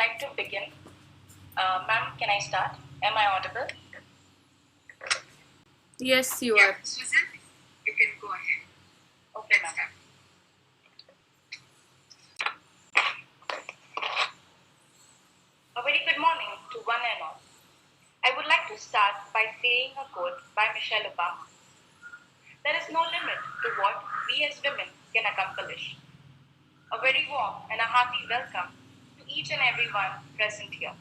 like to begin. Ma'am, can I start? Am I audible? Yes, you are. Susan, you can go ahead. Okay, ma'am. A very good morning to one and all. I would like to start by saying a quote by Michelle Obama. There is no limit to what we as women can accomplish. A very warm and a hearty welcome to each and everyone present here.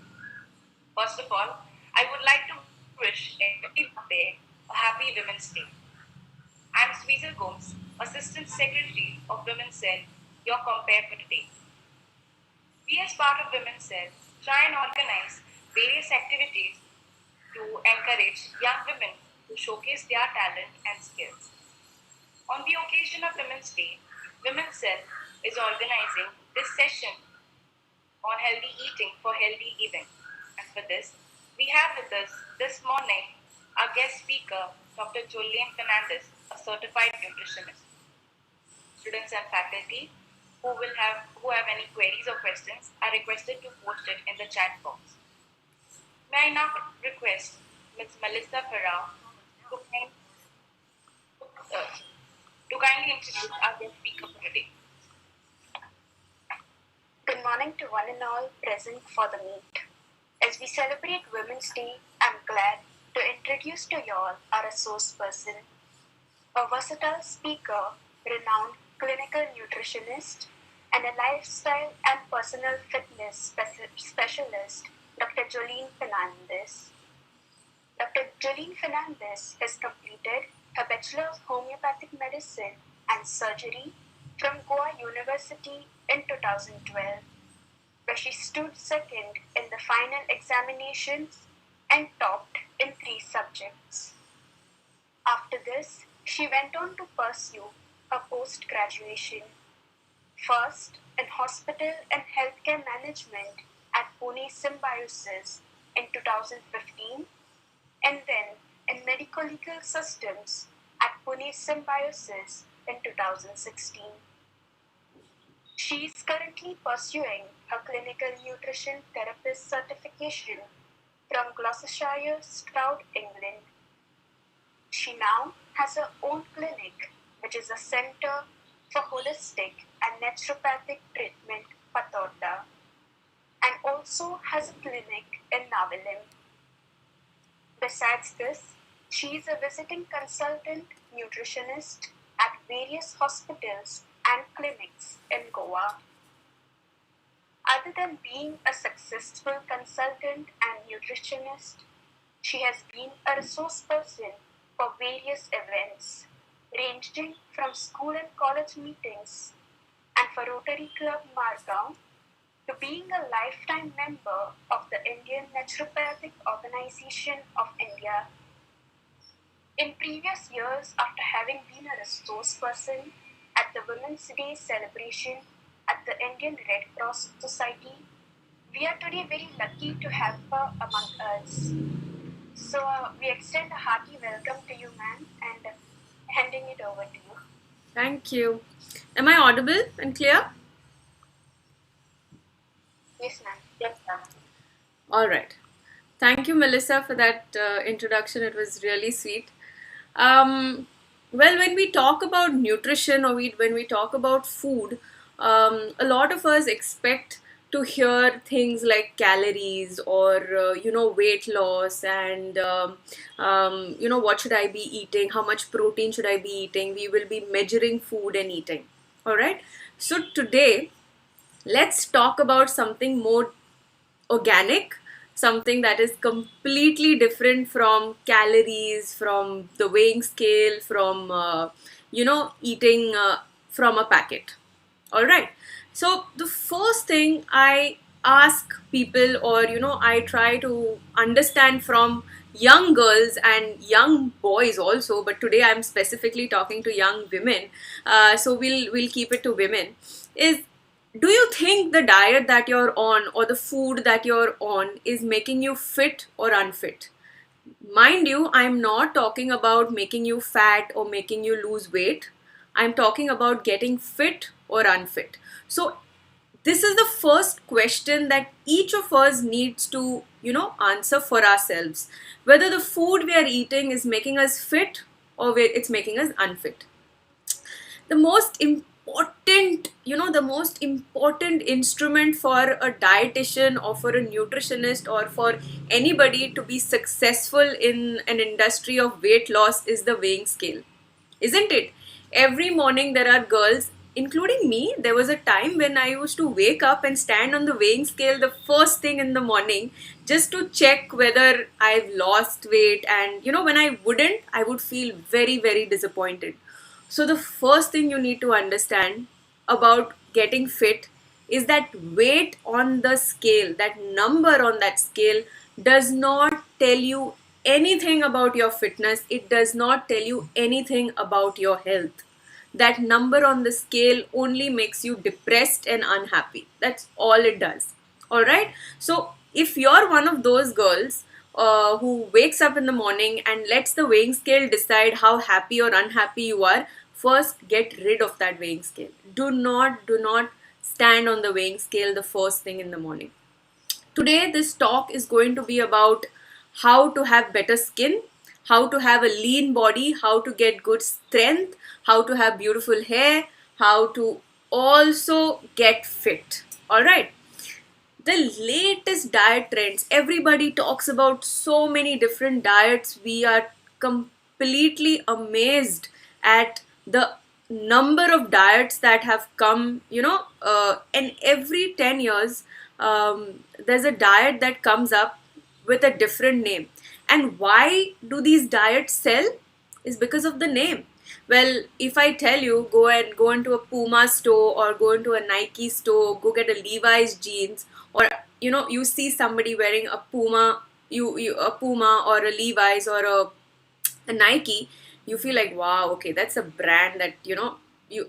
First of all, I would like to wish everyone there a happy Women's Day. I'm Sweezel Gomes, Assistant Secretary of Women's Cell, your compare for today. We as part of Women's Cell try and organize various activities to encourage young women to showcase their talent and skills. On the occasion of Women's Day, Women's Cell is organizing this session on healthy eating for healthy living. And for this, we have with us this morning our guest speaker, Dr. Julian Fernandez, a certified nutritionist. Students and faculty who have any queries or questions are requested to post it in the chat box. May I now request Ms. Melissa Farrar to kindly introduce our guest speaker for today. Good morning to one and all present for the meet. As we celebrate Women's Day, I'm glad to introduce to you all our resource person, a versatile speaker, renowned clinical nutritionist, and a lifestyle and personal fitness specialist, Dr. Jolene Fernandez. Dr. Jolene Fernandez has completed her Bachelor of Homeopathic Medicine and Surgery from Goa University in 2012, where she stood second in the final examinations and topped in 3 subjects. After this, she went on to pursue her post-graduation, first in hospital and healthcare management at Pune Symbiosis in 2015, and then in medical legal systems at Pune Symbiosis in 2016. She is currently pursuing her clinical nutrition therapist certification from Gloucestershire, Stroud, England. She now has her own clinic, which is a Center for Holistic and Naturopathic Treatment, Patorda, and also has a clinic in Navilim. Besides this, she is a visiting consultant nutritionist at various hospitals and clinics in Goa. Other than being a successful consultant and nutritionist, she has been a resource person for various events, ranging from school and college meetings and for Rotary Club Margao to being a lifetime member of the Indian Naturopathic Organization of India. In previous years, after having been a resource person at the Women's Day celebration at the Indian Red Cross Society, we are today very lucky to have her among us. So we extend a hearty welcome to you, ma'am, and handing it over to you. Thank you. Am I audible and clear? Yes, ma'am. Yes, ma'am. All right. Thank you, Melissa, for that introduction. It was really sweet. Well, when we talk about nutrition or when we talk about food, a lot of us expect to hear things like calories or weight loss and what should I be eating, how much protein should I be eating. We will be measuring food and eating. All right. So today, let's talk about something more organic, something that is completely different from calories, from the weighing scale, from eating from a packet. All right. So the first thing I ask people, or I try to understand from young girls and young boys also, but today I'm specifically talking to young women, so we'll keep it to women, is, do you think the diet that you're on or the food that you're on is making you fit or unfit? Mind you, I'm not talking about making you fat or making you lose weight. I'm talking about getting fit or unfit. So this is the first question that each of us needs to, answer for ourselves. Whether the food we are eating is making us fit or it's making us unfit. The most important, the most important instrument for a dietitian or for a nutritionist or for anybody to be successful in an industry of weight loss is the weighing scale, isn't it? Every morning there are girls, including me. There was a time when I used to wake up and stand on the weighing scale the first thing in the morning just to check whether I've lost weight. And when I wouldn't, I would feel very, very disappointed. So, the first thing you need to understand about getting fit is that weight on the scale, that number on that scale, does not tell you anything about your fitness. It does not tell you anything about your health. That number on the scale only makes you depressed and unhappy. That's all it does. All right. So, if you're one of those girls who wakes up in the morning and lets the weighing scale decide how happy or unhappy you are, first get rid of that weighing scale. Do not stand on the weighing scale the first thing in the morning. Today, this talk is going to be about how to have better skin, how to have a lean body, how to get good strength, how to have beautiful hair, how to also get fit. All right. The latest diet trends, everybody talks about so many different diets. We are completely amazed at the number of diets that have come, and every 10 years there's a diet that comes up with a different name. And why do these diets sell? Is because of the name. Well, if I tell you, go into a Puma store or go into a Nike store, go get a Levi's jeans, or you see somebody wearing a Puma, a Puma or a Levi's or a Nike, you feel like, wow, okay, that's a brand that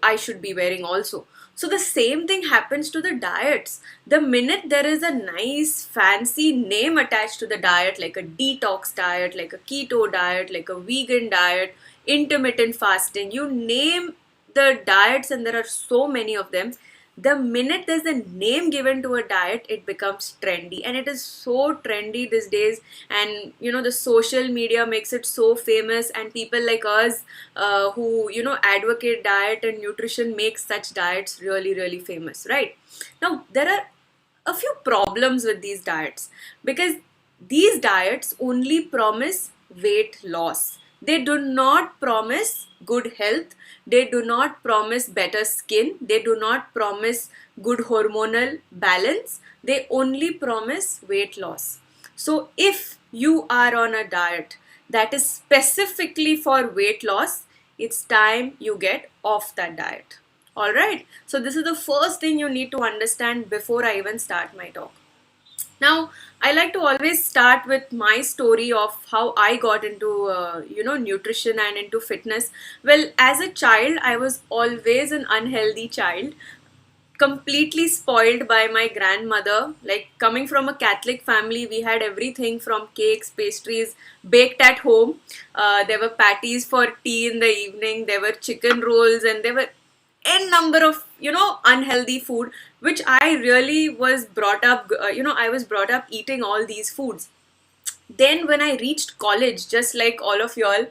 I should be wearing also. So the same thing happens to the diets. The minute there is a nice fancy name attached to the diet, like a detox diet, like a keto diet, like a vegan diet, intermittent fasting, you name the diets, and there are so many of them. The minute there's a name given to a diet, it becomes trendy, and it is so trendy these days. And the social media makes it so famous, and people like us who advocate diet and nutrition make such diets really, really famous, right? Now there are a few problems with these diets, because these diets only promise weight loss. They do not promise good health. They do not promise better skin. They do not promise good hormonal balance. They only promise weight loss. So if you are on a diet that is specifically for weight loss, it's time you get off that diet. Alright, so this is the first thing you need to understand before I even start my talk. Now, I like to always start with my story of how I got into, nutrition and into fitness. Well, as a child, I was always an unhealthy child, completely spoiled by my grandmother. Like, coming from a Catholic family, we had everything from cakes, pastries baked at home. There were patties for tea in the evening. There were chicken rolls, and there were n number of unhealthy food, which I really was brought up. I was brought up eating all these foods. Then when I reached college, just like all of y'all,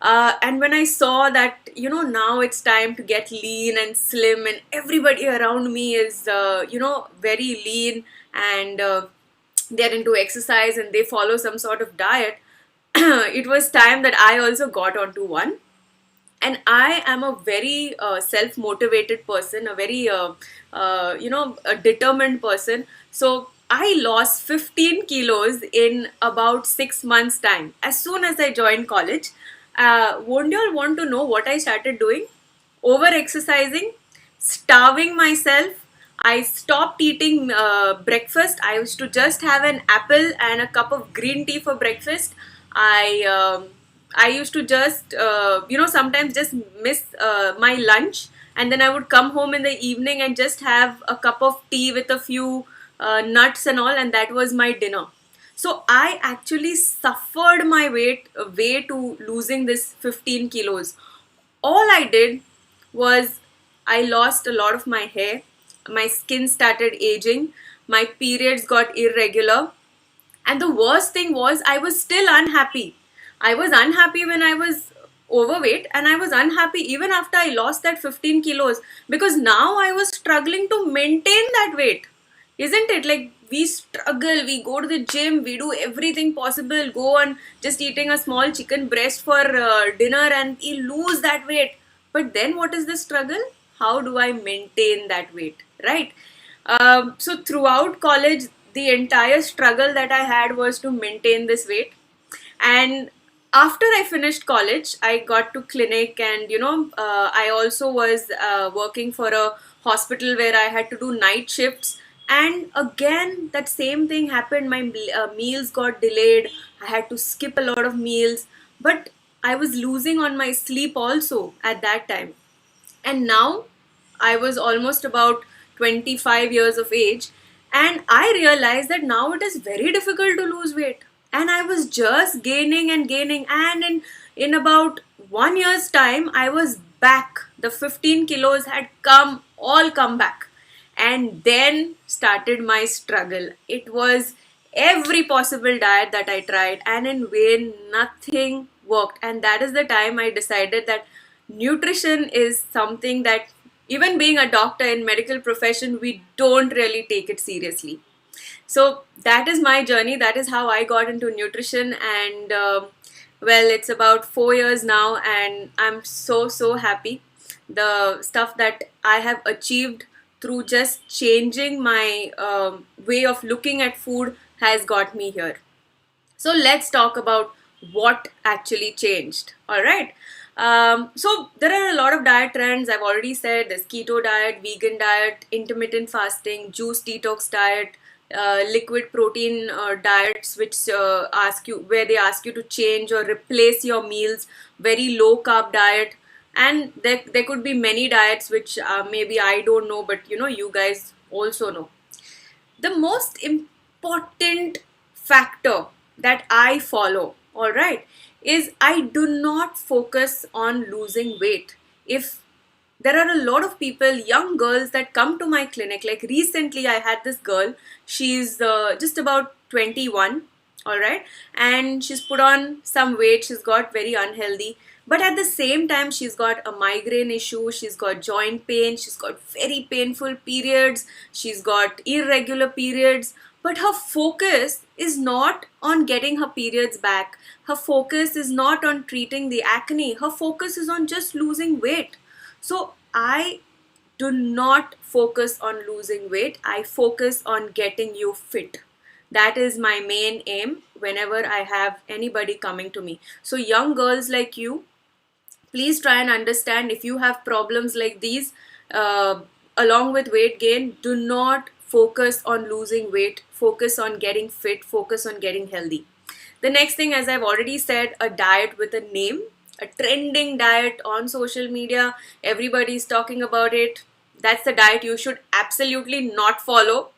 and when I saw that now it's time to get lean and slim, and everybody around me is very lean, and they're into exercise and they follow some sort of diet, it was time that I also got onto one. And I am a very self-motivated person, a very a determined person. So I lost 15 kilos in about 6 months time as soon as I joined college. Won't you all want to know what I started doing? Over exercising, starving myself. I stopped eating breakfast. I used to just have an apple and a cup of green tea for breakfast. I used to just sometimes just miss my lunch, and then I would come home in the evening and just have a cup of tea with a few nuts and all, and that was my dinner. So I actually suffered my way to losing this 15 kilos. All I did was I lost a lot of my hair. my skin started aging, my periods got irregular, and the worst thing was, I was still unhappy. I was unhappy when I was overweight, and I was unhappy even after I lost that 15 kilos, because now I was struggling to maintain that weight. Isn't it? Like, we struggle, we go to the gym, we do everything possible, go on just eating a small chicken breast for dinner, and we lose that weight. But then what is the struggle? How do I maintain that weight, right? So throughout college, the entire struggle that I had was to maintain this weight. And after I finished college, I got to clinic, and I also was working for a hospital where I had to do night shifts. And again, that same thing happened. My meals got delayed. I had to skip a lot of meals, but I was losing on my sleep also at that time. And now I was almost about 25 years of age, and I realized that now it is very difficult to lose weight. And I was just gaining and gaining, and in about 1 year's time, I was back. The 15 kilos had come back. And then started my struggle. It was every possible diet that I tried, and in vain, nothing worked. And that is the time I decided that nutrition is something that, even being a doctor in medical profession, we don't really take it seriously. So that is my journey. That is how I got into nutrition. And well, it's about 4 years now, and I'm so happy. The stuff that I have achieved through just changing my way of looking at food has got me here. So let's talk about what actually changed. All right. So there are a lot of diet trends. I've already said there's keto diet, vegan diet, intermittent fasting, juice detox diet, liquid protein diets, which where they ask you to change or replace your meals, very low carb diet. And there could be many diets which maybe I don't know, but you guys also know. The most important factor that I follow, all right, is I do not focus on losing weight. If there are a lot of people, young girls that come to my clinic, like recently I had this girl, she's just about 21, all right, and she's put on some weight, she's got very unhealthy, but at the same time she's got a migraine issue, she's got joint pain, she's got very painful periods, she's got irregular periods, but her focus is not on getting her periods back, her focus is not on treating the acne, her focus is on just losing weight. So I do not focus on losing weight, I focus on getting you fit. That is my main aim whenever I have anybody coming to me. So young girls like you, please try and understand, if you have problems like these, along with weight gain, do not focus on losing weight, focus on getting fit, focus on getting healthy. The next thing, as I've already said, a diet with a name, a trending diet on social media, everybody's talking about it. That's the diet you should absolutely not follow.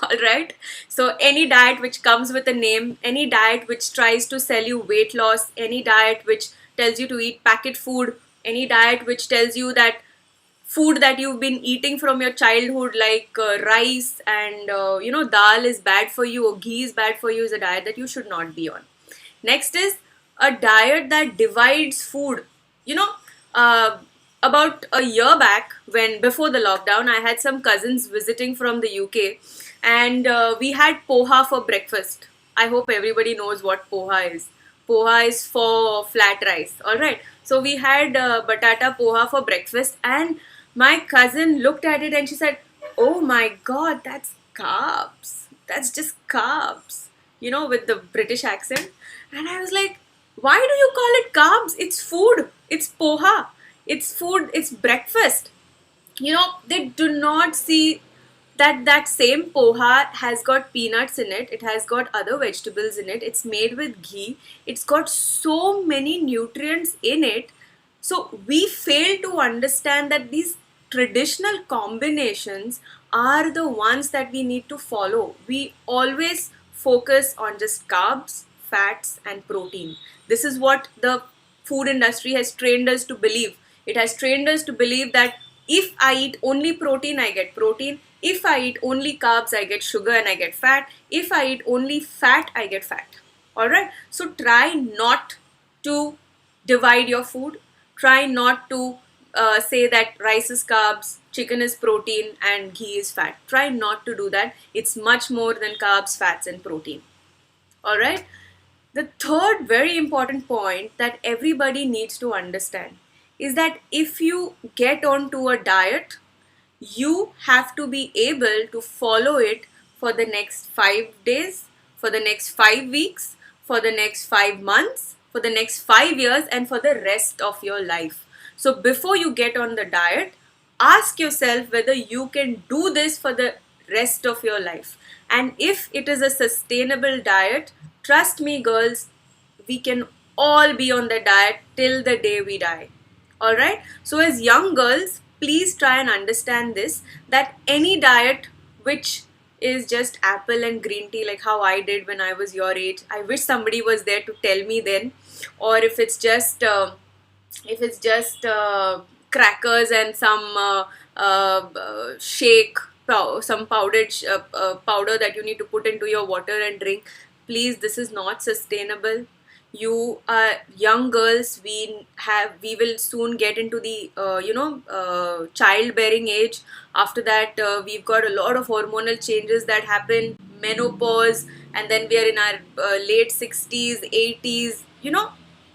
All right. So any diet which comes with a name, any diet which tries to sell you weight loss, any diet which tells you to eat packet food, any diet which tells you that food that you've been eating from your childhood, like rice and dal is bad for you, or ghee is bad for you, is a diet that you should not be on. Next is a diet that divides food. About a year back, when before the lockdown, I had some cousins visiting from the UK, and we had poha for breakfast. I hope everybody knows what poha is. Poha is for flat rice. All right. So we had batata poha for breakfast, and my cousin looked at it and she said, "Oh my God, that's carbs. That's just carbs." With the British accent. And I was like, "Why do you call it carbs? It's food. It's poha. It's food. It's breakfast." They do not see that same poha has got peanuts in it, it has got other vegetables in it, it's made with ghee, it's got so many nutrients in it. So we fail to understand that these traditional combinations are the ones that we need to follow. We always focus on just carbs, fats, and protein. This is what the food industry has trained us to believe. It has trained us to believe that if I eat only protein, I get protein. If I eat only carbs, I get sugar and I get fat. If I eat only fat, I get fat. All right. So try not to divide your food. Try not to say that rice is carbs, chicken is protein, and ghee is fat. Try not to do that. It's much more than carbs, fats, and protein. All right. The third very important point that everybody needs to understand is that if you get onto a diet, you have to be able to follow it for the next 5 days, for the next 5 weeks, for the next 5 months, for the next 5 years, and for the rest of your life. So before you get on the diet, ask yourself whether you can do this for the rest of your life. And if it is a sustainable diet, trust me, girls, we can all be on the diet till the day we die. All right. So as young girls, please try and understand this, that any diet which is just apple and green tea, like how I did when I was your age, I wish somebody was there to tell me then. Or if it's just crackers and some shake, some powder that you need to put into your water and drink. Please, this is not sustainable. You are young girls. We will soon get into the childbearing age. After that, we've got a lot of hormonal changes that happen, menopause, and then we are in our late 60s, 80s.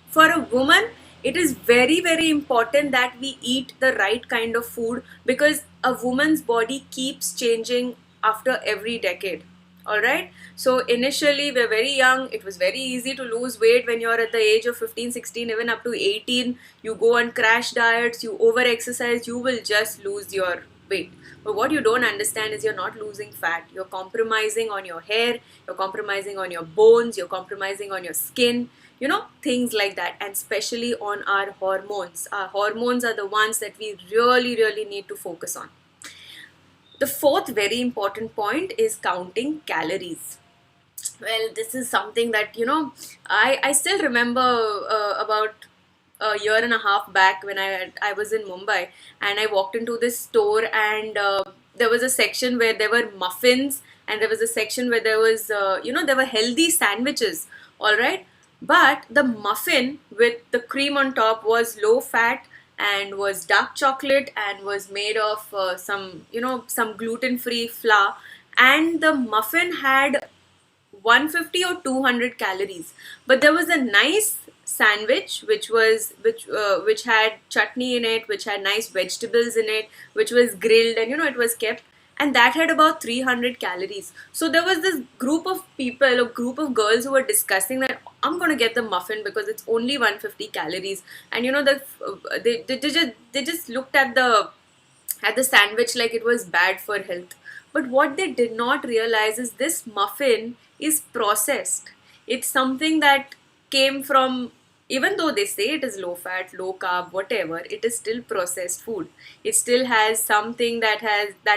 For a woman, it is very, very important that we eat the right kind of food, because a woman's body keeps changing after every decade. All right. So initially we're very young. It was very easy to lose weight when you're at the age of 15, 16, even up to 18. You go on crash diets, you over exercise, you will just lose your weight. But what you don't understand is you're not losing fat. You're compromising on your hair, you're compromising on your bones, you're compromising on your skin, things like that. And especially on our hormones. Our hormones are the ones that we really, really need to focus on. The fourth very important point is counting calories. Well, this is something that, I still remember about a year and a half back when I was in Mumbai, and I walked into this store, and there was a section where there were muffins, and there was a section where there was, there were healthy sandwiches, all right? But the muffin with the cream on top was low fat and was dark chocolate and was made of some gluten-free flour, and the muffin had 150 or 200 calories. But there was a nice sandwich which had chutney in it, which had nice vegetables in it, which was grilled, and it was kept, and that had about 300 calories. So there was this group of people, a group of girls, who were discussing that I'm going to get the muffin because it's only 150 calories. And they just looked at the sandwich like it was bad for health. But what they did not realize is this muffin is processed. It's something that came from, even though they say it is low fat, low carb, whatever, it is still processed food. It still has something that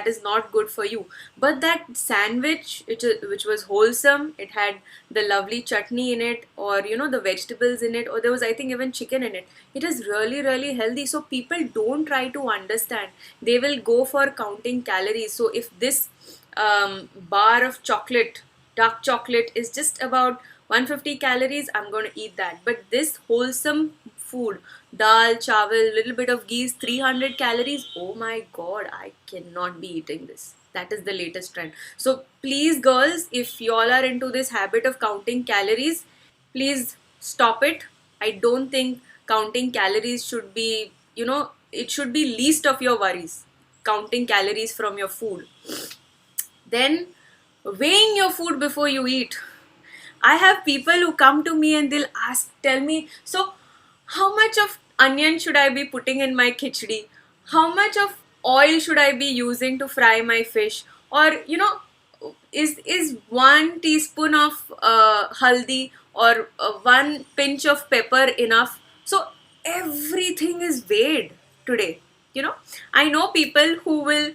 is not good for you. But that sandwich, which was wholesome, it had the lovely chutney in it, or the vegetables in it, or there was, I think, even chicken in it. It is really, really healthy. So people don't try to understand. They will go for counting calories. So if this bar of chocolate, dark chocolate, is just about 150 calories, I'm going to eat that. But this wholesome food, dal, chawal, little bit of ghee, 300 calories, oh my god, I cannot be eating this. That is the latest trend. So please, girls, if you all are into this habit of counting calories, please stop it. I don't think counting calories should be, it should be least of your worries, counting calories from your food. Then weighing your food before you eat. I have people who come to me and they'll tell me, so how much of onion should I be putting in my khichdi? How much of oil should I be using to fry my fish? Or, is 1 teaspoon of haldi or 1 pinch of pepper enough? So everything is weighed today. I know people who will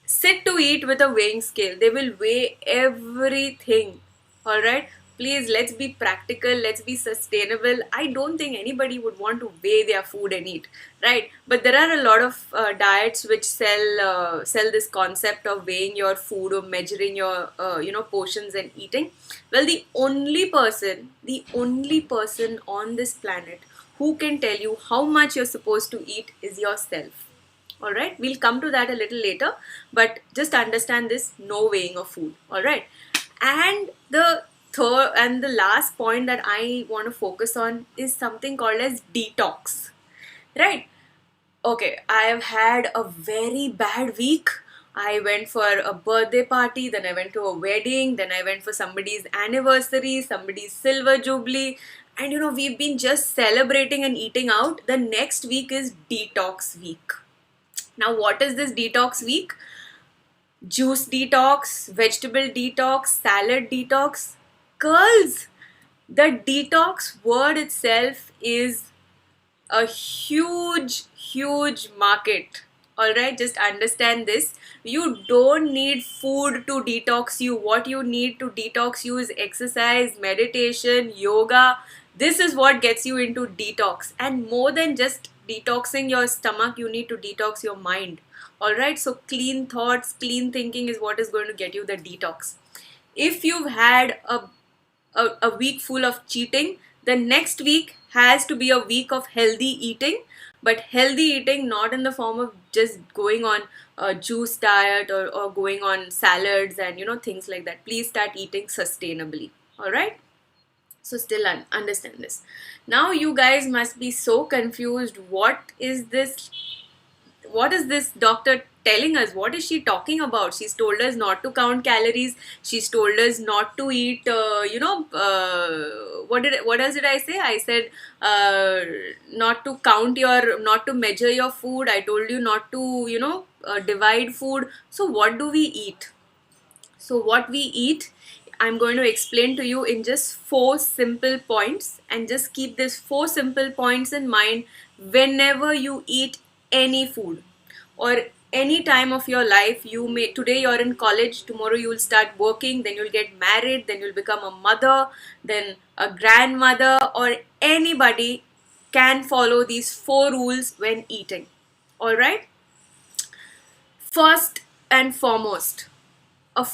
sit to eat with a weighing scale. They will weigh everything. All right. Please, let's be practical, let's be sustainable. I don't think anybody would want to weigh their food and eat, right? But there are a lot of diets which sell this concept of weighing your food or measuring your portions and eating. Well, the only person on this planet who can tell you how much you're supposed to eat is yourself. All right, we'll come to that a little later, but just understand this: no weighing of food. All right, and the third and the last point that I want to focus on is something called as detox. Right? Okay, I have had a very bad week. I went for a birthday party, then I went to a wedding, then I went for somebody's anniversary, somebody's silver jubilee, and we've been just celebrating and eating out. The next week is detox week. Now, what is this detox week? Juice detox, vegetable detox, salad detox. Girls, the detox word itself is a huge market. Alright, just understand this. You don't need food to detox you. What you need to detox you is exercise, meditation, yoga. This is what gets you into detox. And more than just detoxing your stomach, you need to detox your mind. Alright, so clean thoughts, clean thinking is what is going to get you the detox. If you've had a week full of cheating, the next week has to be a week of healthy eating, but healthy eating not in the form of just going on a juice diet or going on salads and things like that. Please start eating sustainably. All right, so still understand this. Now you guys must be so confused. What is this doctor telling us? What is she talking about? She's told us not to count calories. She's told us not to eat what else did I say? I said not to measure your food. I told you not to divide food. So what do we eat? So what we eat, I'm going to explain to you in just 4 simple points, and just keep these 4 simple points in mind whenever you eat any food or any time of your life. Today you're in college, tomorrow you will start working, then you'll get married, then you'll become a mother, then a grandmother, or anybody can follow these 4 rules when eating. All right, first and foremost, a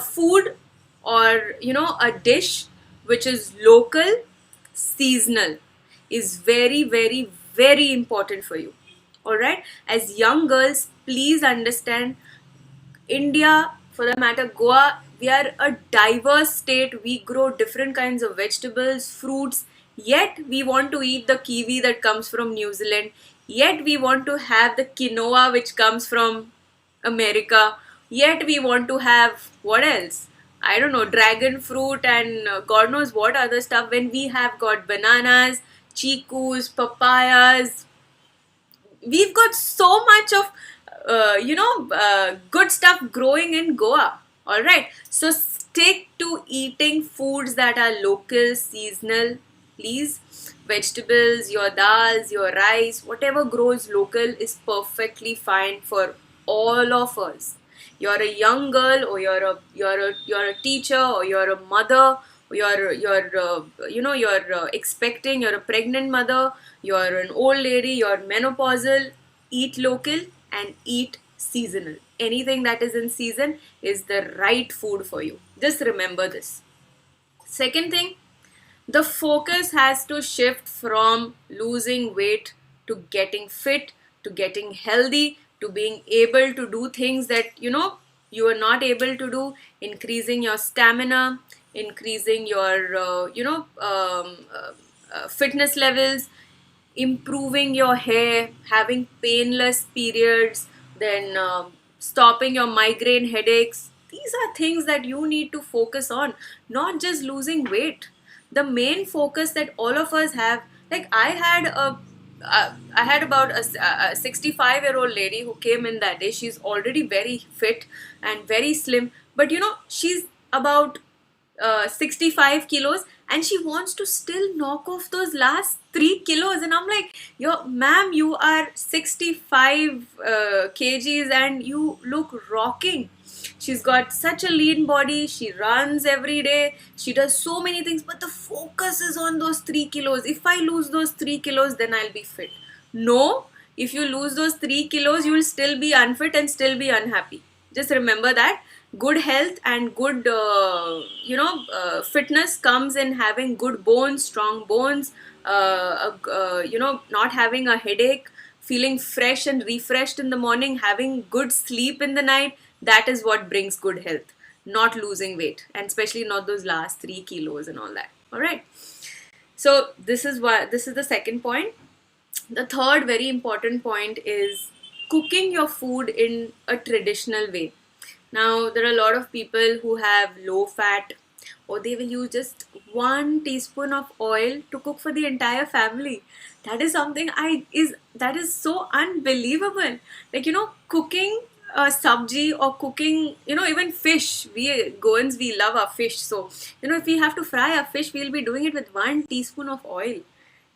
food or a dish which is local, seasonal, is very important for you. All right, as young girls, please understand, India, for that matter Goa, we are a diverse state. We grow different kinds of vegetables, fruits, yet we want to eat the kiwi that comes from New Zealand, yet we want to have the quinoa which comes from America, yet we want to have what else? I don't know, dragon fruit and God knows what other stuff, when we have got bananas, chikus, papayas. We've got so much of good stuff growing in Goa. All right, so stick to eating foods that are local, seasonal, please. Vegetables, your dals, your rice, whatever grows local is perfectly fine for all of us. You're a young girl, or you're a teacher, or you're a mother, or you're expecting, you're a pregnant mother, you're an old lady, you're menopausal. Eat local and eat seasonal. Anything that is in season is the right food for you. Just remember this. Second thing, the focus has to shift from losing weight to getting fit, to getting healthy, to being able to do things that you are not able to do, increasing your stamina, increasing your fitness levels, improving your hair, having painless periods, then stopping your migraine headaches. These are things that you need to focus on, not just losing weight. The main focus that all of us have, like I had about a 65-year-old lady who came in that day. She's already very fit and very slim, but she's about 65 kilos, and she wants to still knock off those last 3 kilos. And I'm like, ma'am, you are 65 kgs and you look rocking. She's got such a lean body, she runs every day, she does so many things, but the focus is on those 3 kilos. If I lose those 3 kilos, then I'll be fit. No, if you lose those 3 kilos, you will still be unfit and still be unhappy. Just remember that good health and good fitness comes in having good bones, strong bones, not having a headache, feeling fresh and refreshed in the morning, having good sleep in the night. That is what brings good health, not losing weight, and especially not those last 3 kilos and all that. All right, so this is the second point. The third very important point is cooking your food in a traditional way. Now, there are a lot of people who have low fat, or they will use just 1 teaspoon of oil to cook for the entire family. That is something that is so unbelievable. Like, cooking a sabji or cooking, even fish. We Goans, we love our fish. So, if we have to fry our fish, we'll be doing it with 1 teaspoon of oil.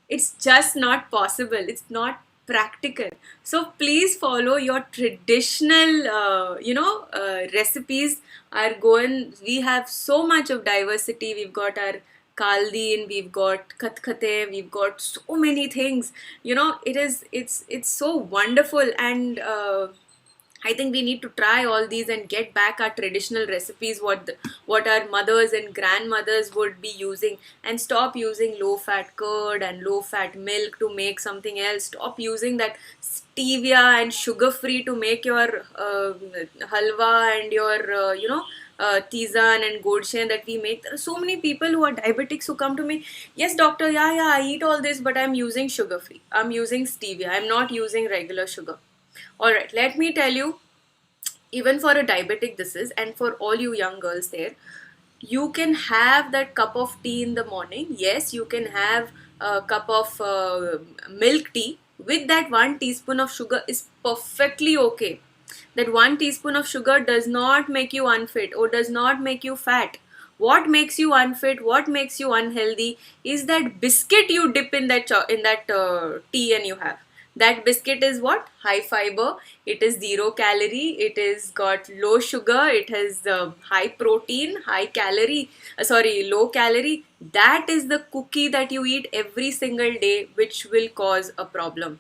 It's just not possible. It's not practical. So please follow your traditional recipes. Are going We have so much of diversity. We've got our kaldin, we've got katkate, we've got so many things. It's so wonderful. And I think we need to try all these and get back our traditional recipes, what our mothers and grandmothers would be using, and stop using low fat curd and low fat milk to make something else. Stop using that stevia and sugar free to make your halwa and your tisan and godshen that we make. There are so many people who are diabetics who come to me. Yes, doctor, yeah, I eat all this, but I'm using sugar free. I'm using stevia. I'm not using regular sugar. Alright, let me tell you, even for a diabetic this is, and for all you young girls there, you can have that cup of tea in the morning. Yes, you can have a cup of milk tea with that 1 teaspoon of sugar is perfectly okay. That 1 teaspoon of sugar does not make you unfit or does not make you fat. What makes you unfit, what makes you unhealthy is that biscuit you dip in that tea and you have. That biscuit is what? High fiber, it is 0 calorie, it is got low sugar, it has high protein, low calorie. That is the cookie that you eat every single day, which will cause a problem.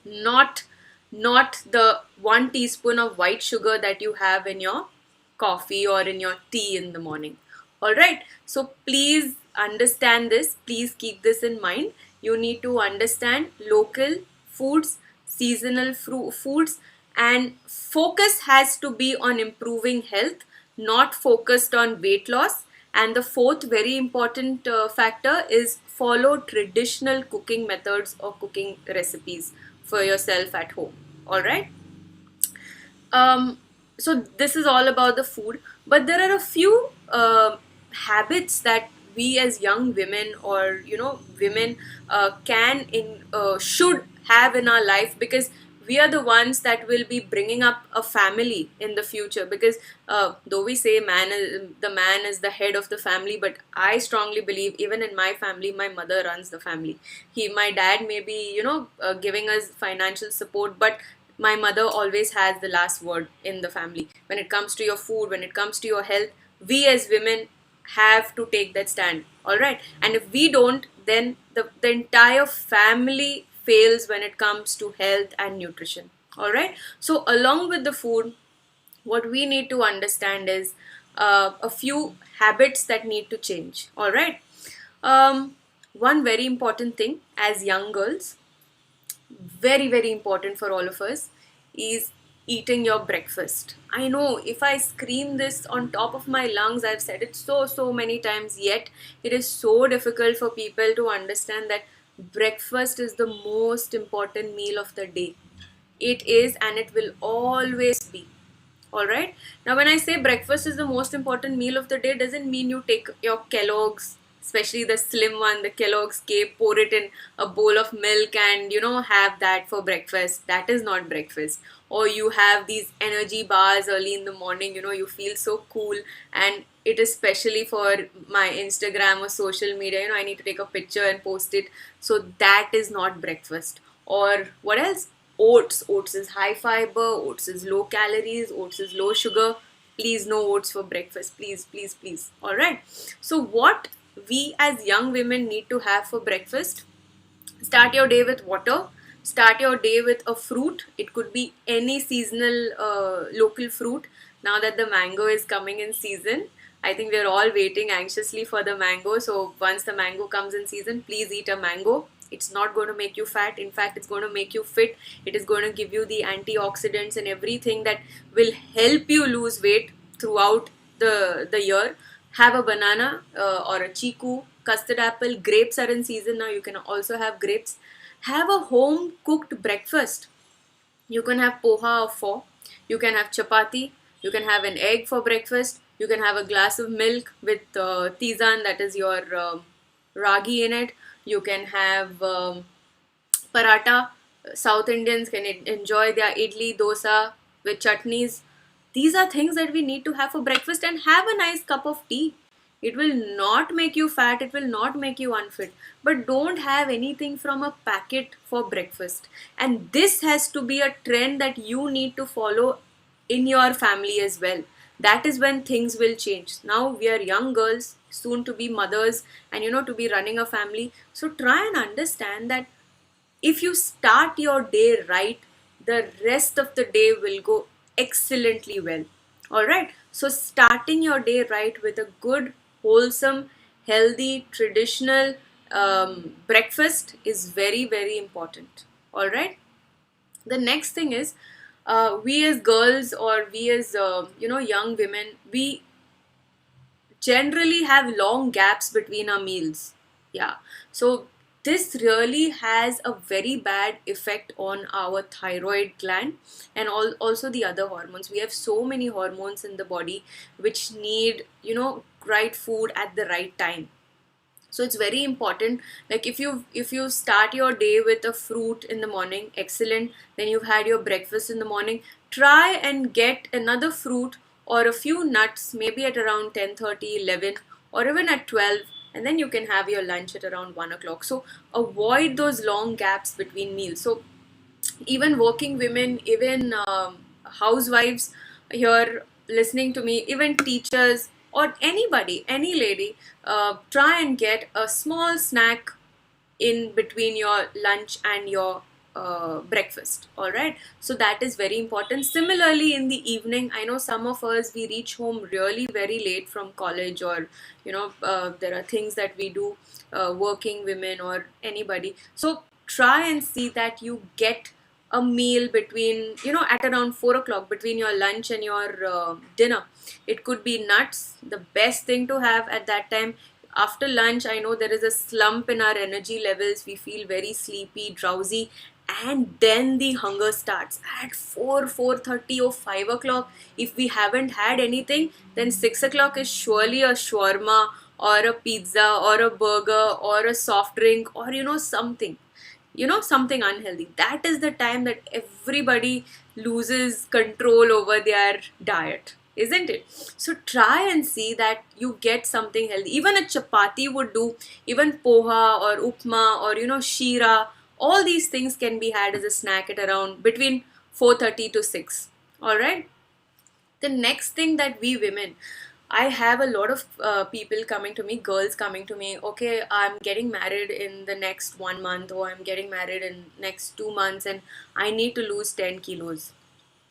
Not the 1 teaspoon of white sugar that you have in your coffee or in your tea in the morning. Alright, so please understand this, please keep this in mind. You need to understand local foods, seasonal foods, and focus has to be on improving health, not focused on weight loss. And the fourth very important factor is follow traditional cooking methods or cooking recipes for yourself at home. All right. So this is all about the food, but there are a few habits that we as young women or women should have in our life, because we are the ones that will be bringing up a family in the future. Because though we say the man is the head of the family, but I strongly believe even in my family, my mother runs the family. My dad may be giving us financial support, but my mother always has the last word in the family. When it comes to your food, when it comes to your health, we as women have to take that stand. All right, and if we don't, then the entire family fails when it comes to health and nutrition. All right, so along with the food, what we need to understand is a few habits that need to change. All right, one very important thing as young girls, very very important for all of us, is eating your breakfast. I know if I scream this on top of my lungs, I've said it so many times, yet it is so difficult for people to understand that breakfast is the most important meal of the day. It is, and it will always be. Alright, now when I say breakfast is the most important meal of the day, doesn't mean you take your Kellogg's, especially the slim one, the Kellogg's cake, pour it in a bowl of milk and have that for breakfast. That is not breakfast. Or you have these energy bars early in the morning, you feel so cool, and it is specially for my Instagram or social media, I need to take a picture and post it. So that is not breakfast. Or what else? Oats. Oats is high fiber, oats is low calories, oats is low sugar. please, no oats for breakfast, please, please, please. All right. So what we as young women need to have for breakfast: start your day with water, start your day with a fruit. It could be any seasonal local fruit. Now that the mango is coming in season, I think we're all waiting anxiously for the mango. So once the mango comes in season, please eat a mango. It's not going to make you fat. In fact, it's going to make you fit. It is going to give you the antioxidants and everything that will help you lose weight throughout the year. Have a banana or a chiku, custard apple. Grapes are in season now. You can also have grapes. Have a home cooked breakfast. You can have poha or pho. You can have chapati. You can have an egg for breakfast. You can have a glass of milk with tizan, that is your ragi in it. You can have paratha. South Indians can enjoy their idli, dosa with chutneys. These are things that we need to have for breakfast, and have a nice cup of tea. It will not make you fat, it will not make you unfit. But don't have anything from a packet for breakfast. And this has to be a trend that you need to follow in your family as well. That is when things will change. Now we are young girls, soon to be mothers, and to be running a family. So try and understand that if you start your day right, the rest of the day will go excellently well. All right. So, starting your day right with a good, wholesome, healthy, traditional breakfast is very, very important. All right. The next thing is, we as girls, or we as young women, we generally have long gaps between our meals. Yeah. So this really has a very bad effect on our thyroid gland and also the other hormones. We have so many hormones in the body which need, right food at the right time. So it's very important, like if you start your day with a fruit in the morning, excellent. Then you've had your breakfast in the morning, try and get another fruit or a few nuts maybe at around 10:30, 11, or even at 12, and then you can have your lunch at around 1 o'clock. So avoid those long gaps between meals. So even working women, even housewives here listening to me, even teachers or anybody, any lady, try and get a small snack in between your lunch and your breakfast. All right. So that is very important. Similarly, in the evening, I know some of us, we reach home really very late from college, or there are things that we do, working women or anybody. So try and see that you get a meal between, at around 4 o'clock, between your lunch and your dinner. It could be nuts, the best thing to have at that time. After lunch, I know there is a slump in our energy levels. We feel very sleepy, drowsy, and then the hunger starts at 4, 4:30 or 5 o'clock. If we haven't had anything, then 6 o'clock is surely a shawarma or a pizza or a burger or a soft drink, or something unhealthy. That is the time that everybody loses control over their diet, isn't it? So try and see that you get something healthy. Even a chapati would do, even poha or upma or shira. All these things can be had as a snack at around between 4:30 to 6. All right. The next thing that we women, I have a lot of people coming to me, girls coming to me, okay, I'm getting married in the next 1 month, or I'm getting married in next 2 months, and I need to lose 10 kilos.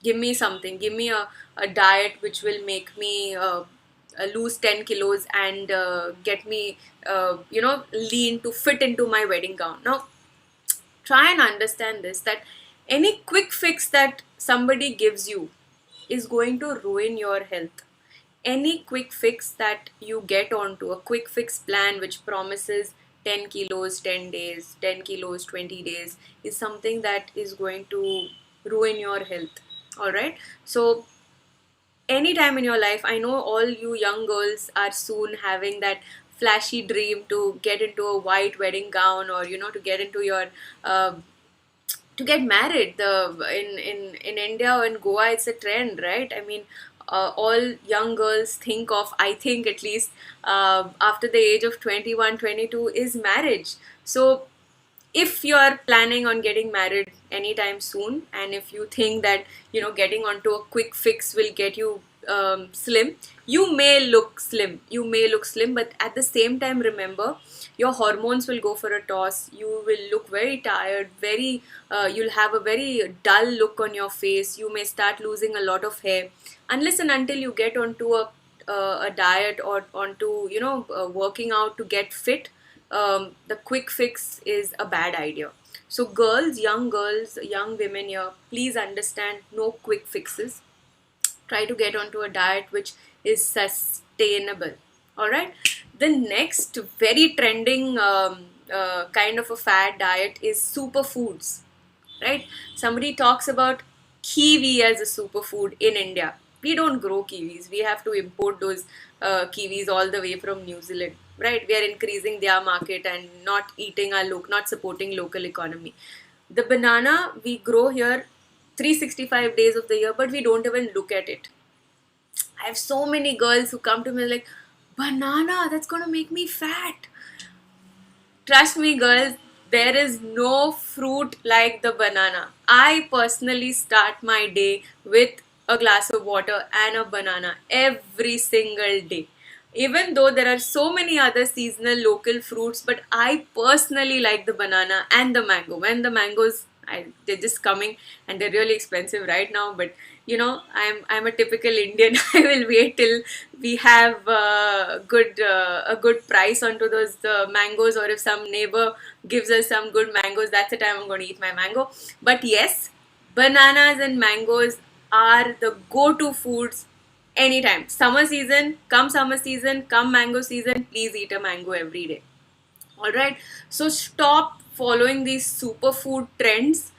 Give me something, give me a diet which will make me lose 10 kilos and get me, lean to fit into my wedding gown. Now, try and understand this, that any quick fix that somebody gives you is going to ruin your health. Any quick fix that you get onto, a quick fix plan which promises 10 kilos 10 days, 10 kilos 20 days, is something that is going to ruin your health. All right. So anytime in your life, I know all you young girls are soon having that flashy dream to get into a white wedding gown, or to get into your uh, to get married. In India or in Goa, it's a trend, right? I mean, all young girls think of, I think at least, after the age of 21, 22 is marriage. So if you're planning on getting married anytime soon, and if you think that getting onto a quick fix will get you slim. You may look slim, but at the same time, remember, your hormones will go for a toss. You will look very tired, you'll have a very dull look on your face. You may start losing a lot of hair, unless and until you get onto a diet or onto working out to get fit. The quick fix is a bad idea. So girls, young women here, please understand, no quick fixes. Try to get onto a diet which is sustainable. All right. The next very trending kind of a fad diet is superfoods. Right. Somebody talks about kiwi as a superfood in India. We don't grow kiwis. We have to import those kiwis all the way from New Zealand. Right. We are increasing their market and not not supporting local economy. The banana we grow here 365 days of the year, but we don't even look at it. I have so many girls who come to me like, banana, that's gonna make me fat. Trust me, girls, there is no fruit like the banana. I personally start my day with a glass of water and a banana every single day. Even though there are so many other seasonal local fruits, but I personally like the banana and the mango. When the mangoes, they're just coming and they're really expensive right now, but I'm a typical Indian. I will wait till we have a good price onto those mangoes, or if some neighbor gives us some good mangoes, that's the time I'm going to eat my mango. But yes, bananas and mangoes are the go-to foods anytime. Summer season, come mango season, please eat a mango every day. All right. So stop following these superfood trends.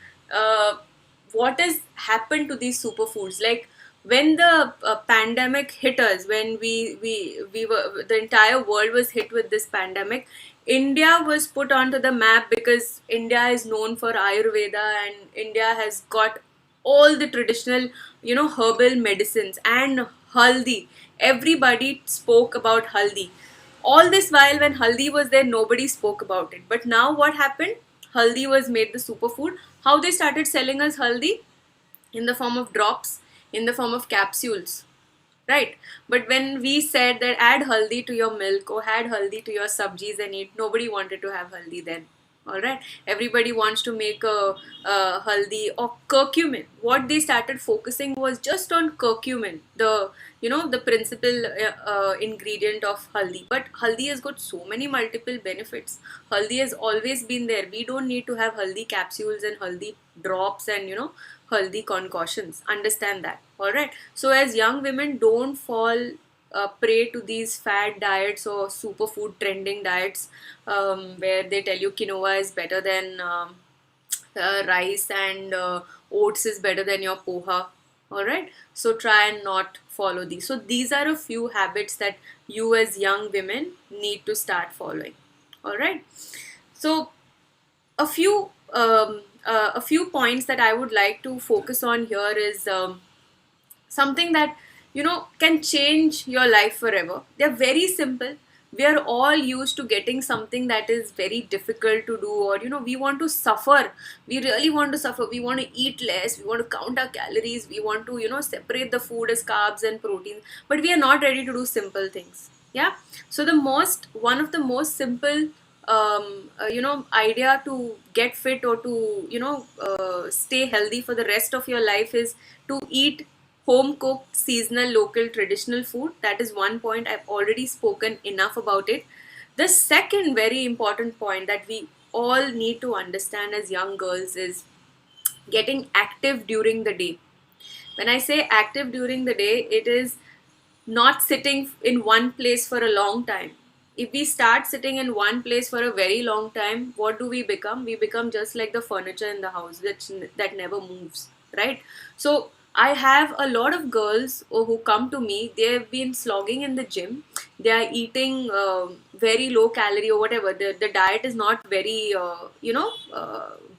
What has happened to these superfoods? Like when the pandemic hit us, when we were, the entire world was hit with this pandemic. India was put onto the map because India is known for Ayurveda, and India has got all the traditional, herbal medicines and haldi. Everybody spoke about haldi. All this while, when haldi was there, nobody spoke about it. But now, what happened? Haldi was made the superfood. How they started selling us haldi? In the form of drops, in the form of capsules, right? But when we said that add haldi to your milk or add haldi to your sabjis and eat, nobody wanted to have haldi then. All right, everybody wants to make a haldi or curcumin. What they started focusing was just on curcumin, the principal ingredient of haldi. But haldi has got so many multiple benefits. Haldi has always been there. We don't need to have haldi capsules and haldi drops and haldi concoctions. Understand that. All right. So as young women, don't fall prey to these fad diets or superfood trending diets, where they tell you quinoa is better than rice, and oats is better than your poha. All right. So try and not follow these. So these are a few habits that you as young women need to start following. All right. So a few points that I would like to focus on here is something that can change your life forever. They're very simple. We are all used to getting something that is very difficult to do, or we want to suffer. We really want to suffer. We want to eat less. We want to count our calories. We want to separate the food as carbs and proteins, but we are not ready to do simple things. Yeah. So one of the most simple idea to get fit or to stay healthy for the rest of your life is to eat home cooked, seasonal, local, traditional food. That is one point. I've already spoken enough about it. The second very important point that we all need to understand as young girls is getting active during the day. When I say active during the day, it is not sitting in one place for a long time. If we start sitting in one place for a very long time, what do we become? We become just like the furniture in the house that never moves, right? So I have a lot of girls who come to me. They have been slogging in the gym. They are eating very low calorie or whatever. The diet is not very,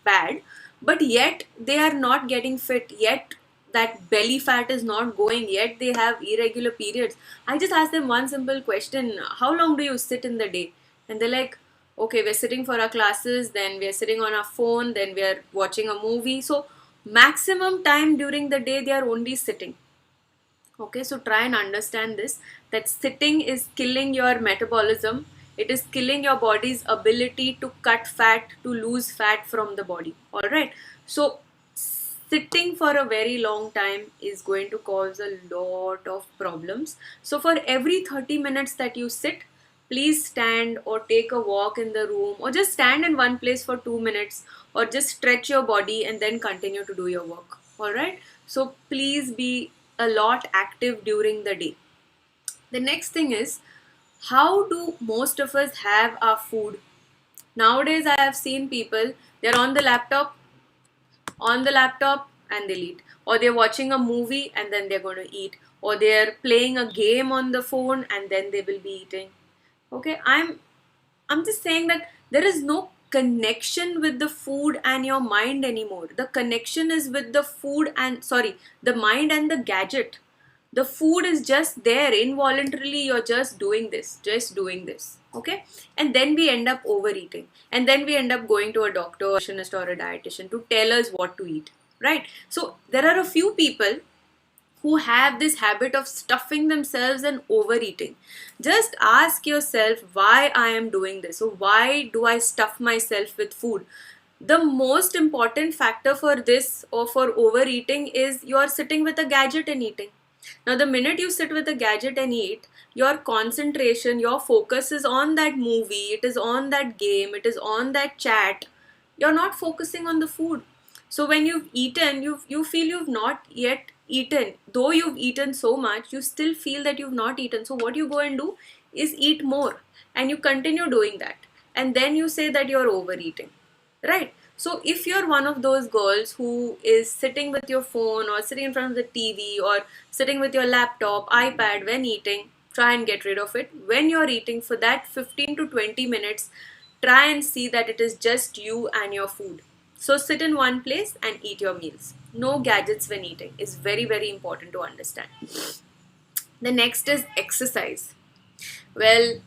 bad, but yet they are not getting fit. Yet that belly fat is not going, yet they have irregular periods. I just ask them one simple question: how long do you sit in the day? And they're like, okay, we're sitting for our classes, then we're sitting on our phone, then we're watching a movie. So maximum time during the day they are only sitting. Okay, so try and understand this, that sitting is killing your metabolism. It is killing your body's ability to cut fat, to lose fat from the body. All right. So sitting for a very long time is going to cause a lot of problems. So for every 30 minutes that you sit, please stand or take a walk in the room, or just stand in one place for 2 minutes, or just stretch your body and then continue to do your work. All right. So please be a lot active during the day. The next thing is, how do most of us have our food? Nowadays, I have seen people, they're on the laptop and they'll eat, or they're watching a movie and then they're going to eat, or they're playing a game on the phone and then they will be eating. Okay, I'm just saying that there is no connection with the food and your mind anymore. The connection is with the food and, sorry, the mind and the gadget. The food is just there involuntarily, you're just doing this, okay? And then we end up overeating, and then we end up going to a doctor, or a nutritionist, or a dietitian to tell us what to eat, right? So there are a few people who have this habit of stuffing themselves and overeating. Just ask yourself why I am doing this. So why do I stuff myself with food? The most important factor for this, or for overeating, is you are sitting with a gadget and eating. Now the minute you sit with a gadget and eat, your concentration, your focus is on that movie, it is on that game, it is on that chat. You're not focusing on the food. So when you've eaten, you feel you've not yet eaten. Though you've eaten so much, you still feel that you've not eaten. So what you go and do is eat more, and you continue doing that. And then you say that you're overeating, right? So if you're one of those girls who is sitting with your phone, or sitting in front of the TV, or sitting with your laptop, iPad when eating, try and get rid of it. When you're eating, for that 15 to 20 minutes, try and see that it is just you and your food. So sit in one place and eat your meals. No gadgets when eating is very, very important to understand. The next is exercise. Well,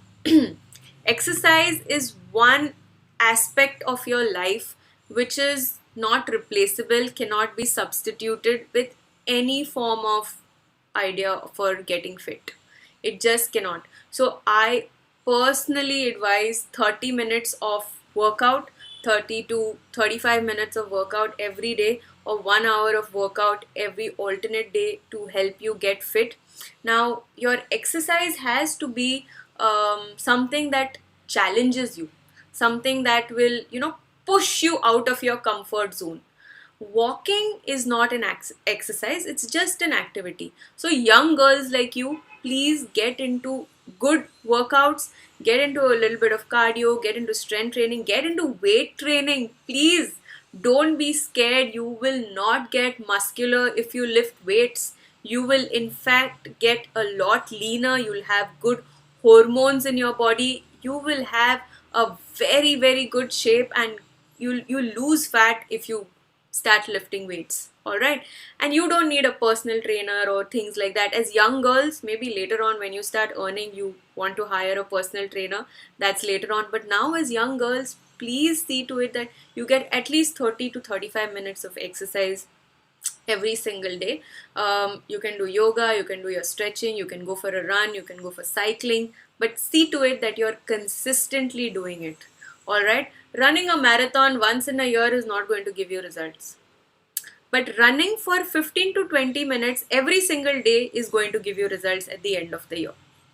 exercise is one aspect of your life which is not replaceable, cannot be substituted with any form of idea for getting fit. It just cannot. So I personally advise 30 minutes of workout, 30 to 35 minutes of workout every day, or 1 hour of workout every alternate day to help you get fit. Now, your exercise has to be something that challenges you, something that will, push you out of your comfort zone. Walking is not an exercise, it's just an activity. So young girls like you, please get into good workouts, get into a little bit of cardio, get into strength training, get into weight training. Please don't be scared. You will not get muscular if you lift weights. You will in fact get a lot leaner. You'll have good hormones in your body. You will have a very, very good shape, and you lose fat if you start lifting weights. All right. And you don't need a personal trainer or things like that. As young girls, maybe later on when you start earning, you want to hire a personal trainer. That's later on. But now, as young girls, please see to it that you get at least 30 to 35 minutes of exercise every single day. You can do yoga, you can do your stretching, you can go for a run, you can go for cycling, but see to it that you're consistently doing it. All right. Running a marathon once in a year is not going to give you results, but running for 15 to 20 minutes every single day is going to give you results at the end of the year.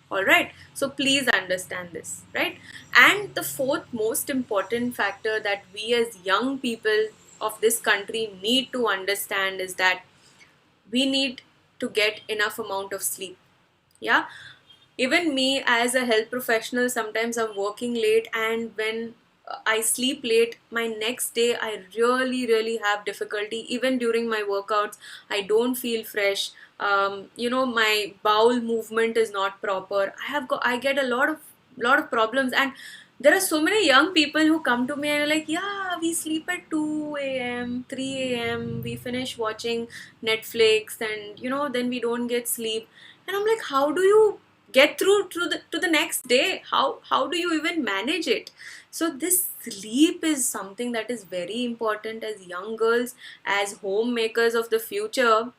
All right. So please understand this, right? And the fourth most important factor that we as young people of this country need to understand is that we need to get enough amount of sleep. Yeah. Even me as a health professional, sometimes I'm working late, and when I sleep late, my next day I really have difficulty. Even during my workouts, I don't feel fresh. My bowel movement is not proper. I get a lot of problems. And there are so many young people who come to me and are like, yeah, we sleep at 2 a.m., 3 a.m., we finish watching Netflix, and then we don't get sleep. And I'm like, how do you get through to the next day? How do you even manage it? So this sleep is something that is very important. As young girls, as homemakers of the future,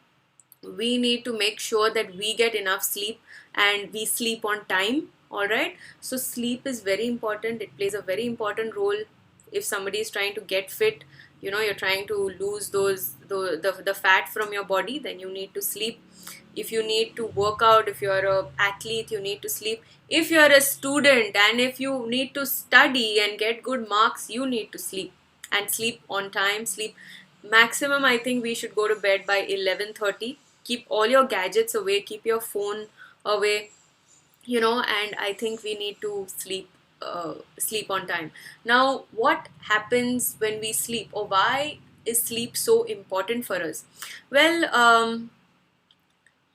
we need to make sure that we get enough sleep and we sleep on time. All right, so sleep is very important. It plays a very important role. If somebody is trying to get fit, you're trying to lose the fat from your body, then you need to sleep. If you need to work out, if you're a athlete, you need to sleep. If you're a student and if you need to study and get good marks, you need to sleep, and sleep on time. Sleep maximum, I think we should go to bed by 11:30. Keep all your gadgets away, keep your phone away, and I think we need to sleep on time. Now, what happens when we sleep, or why is sleep so important for us? Well,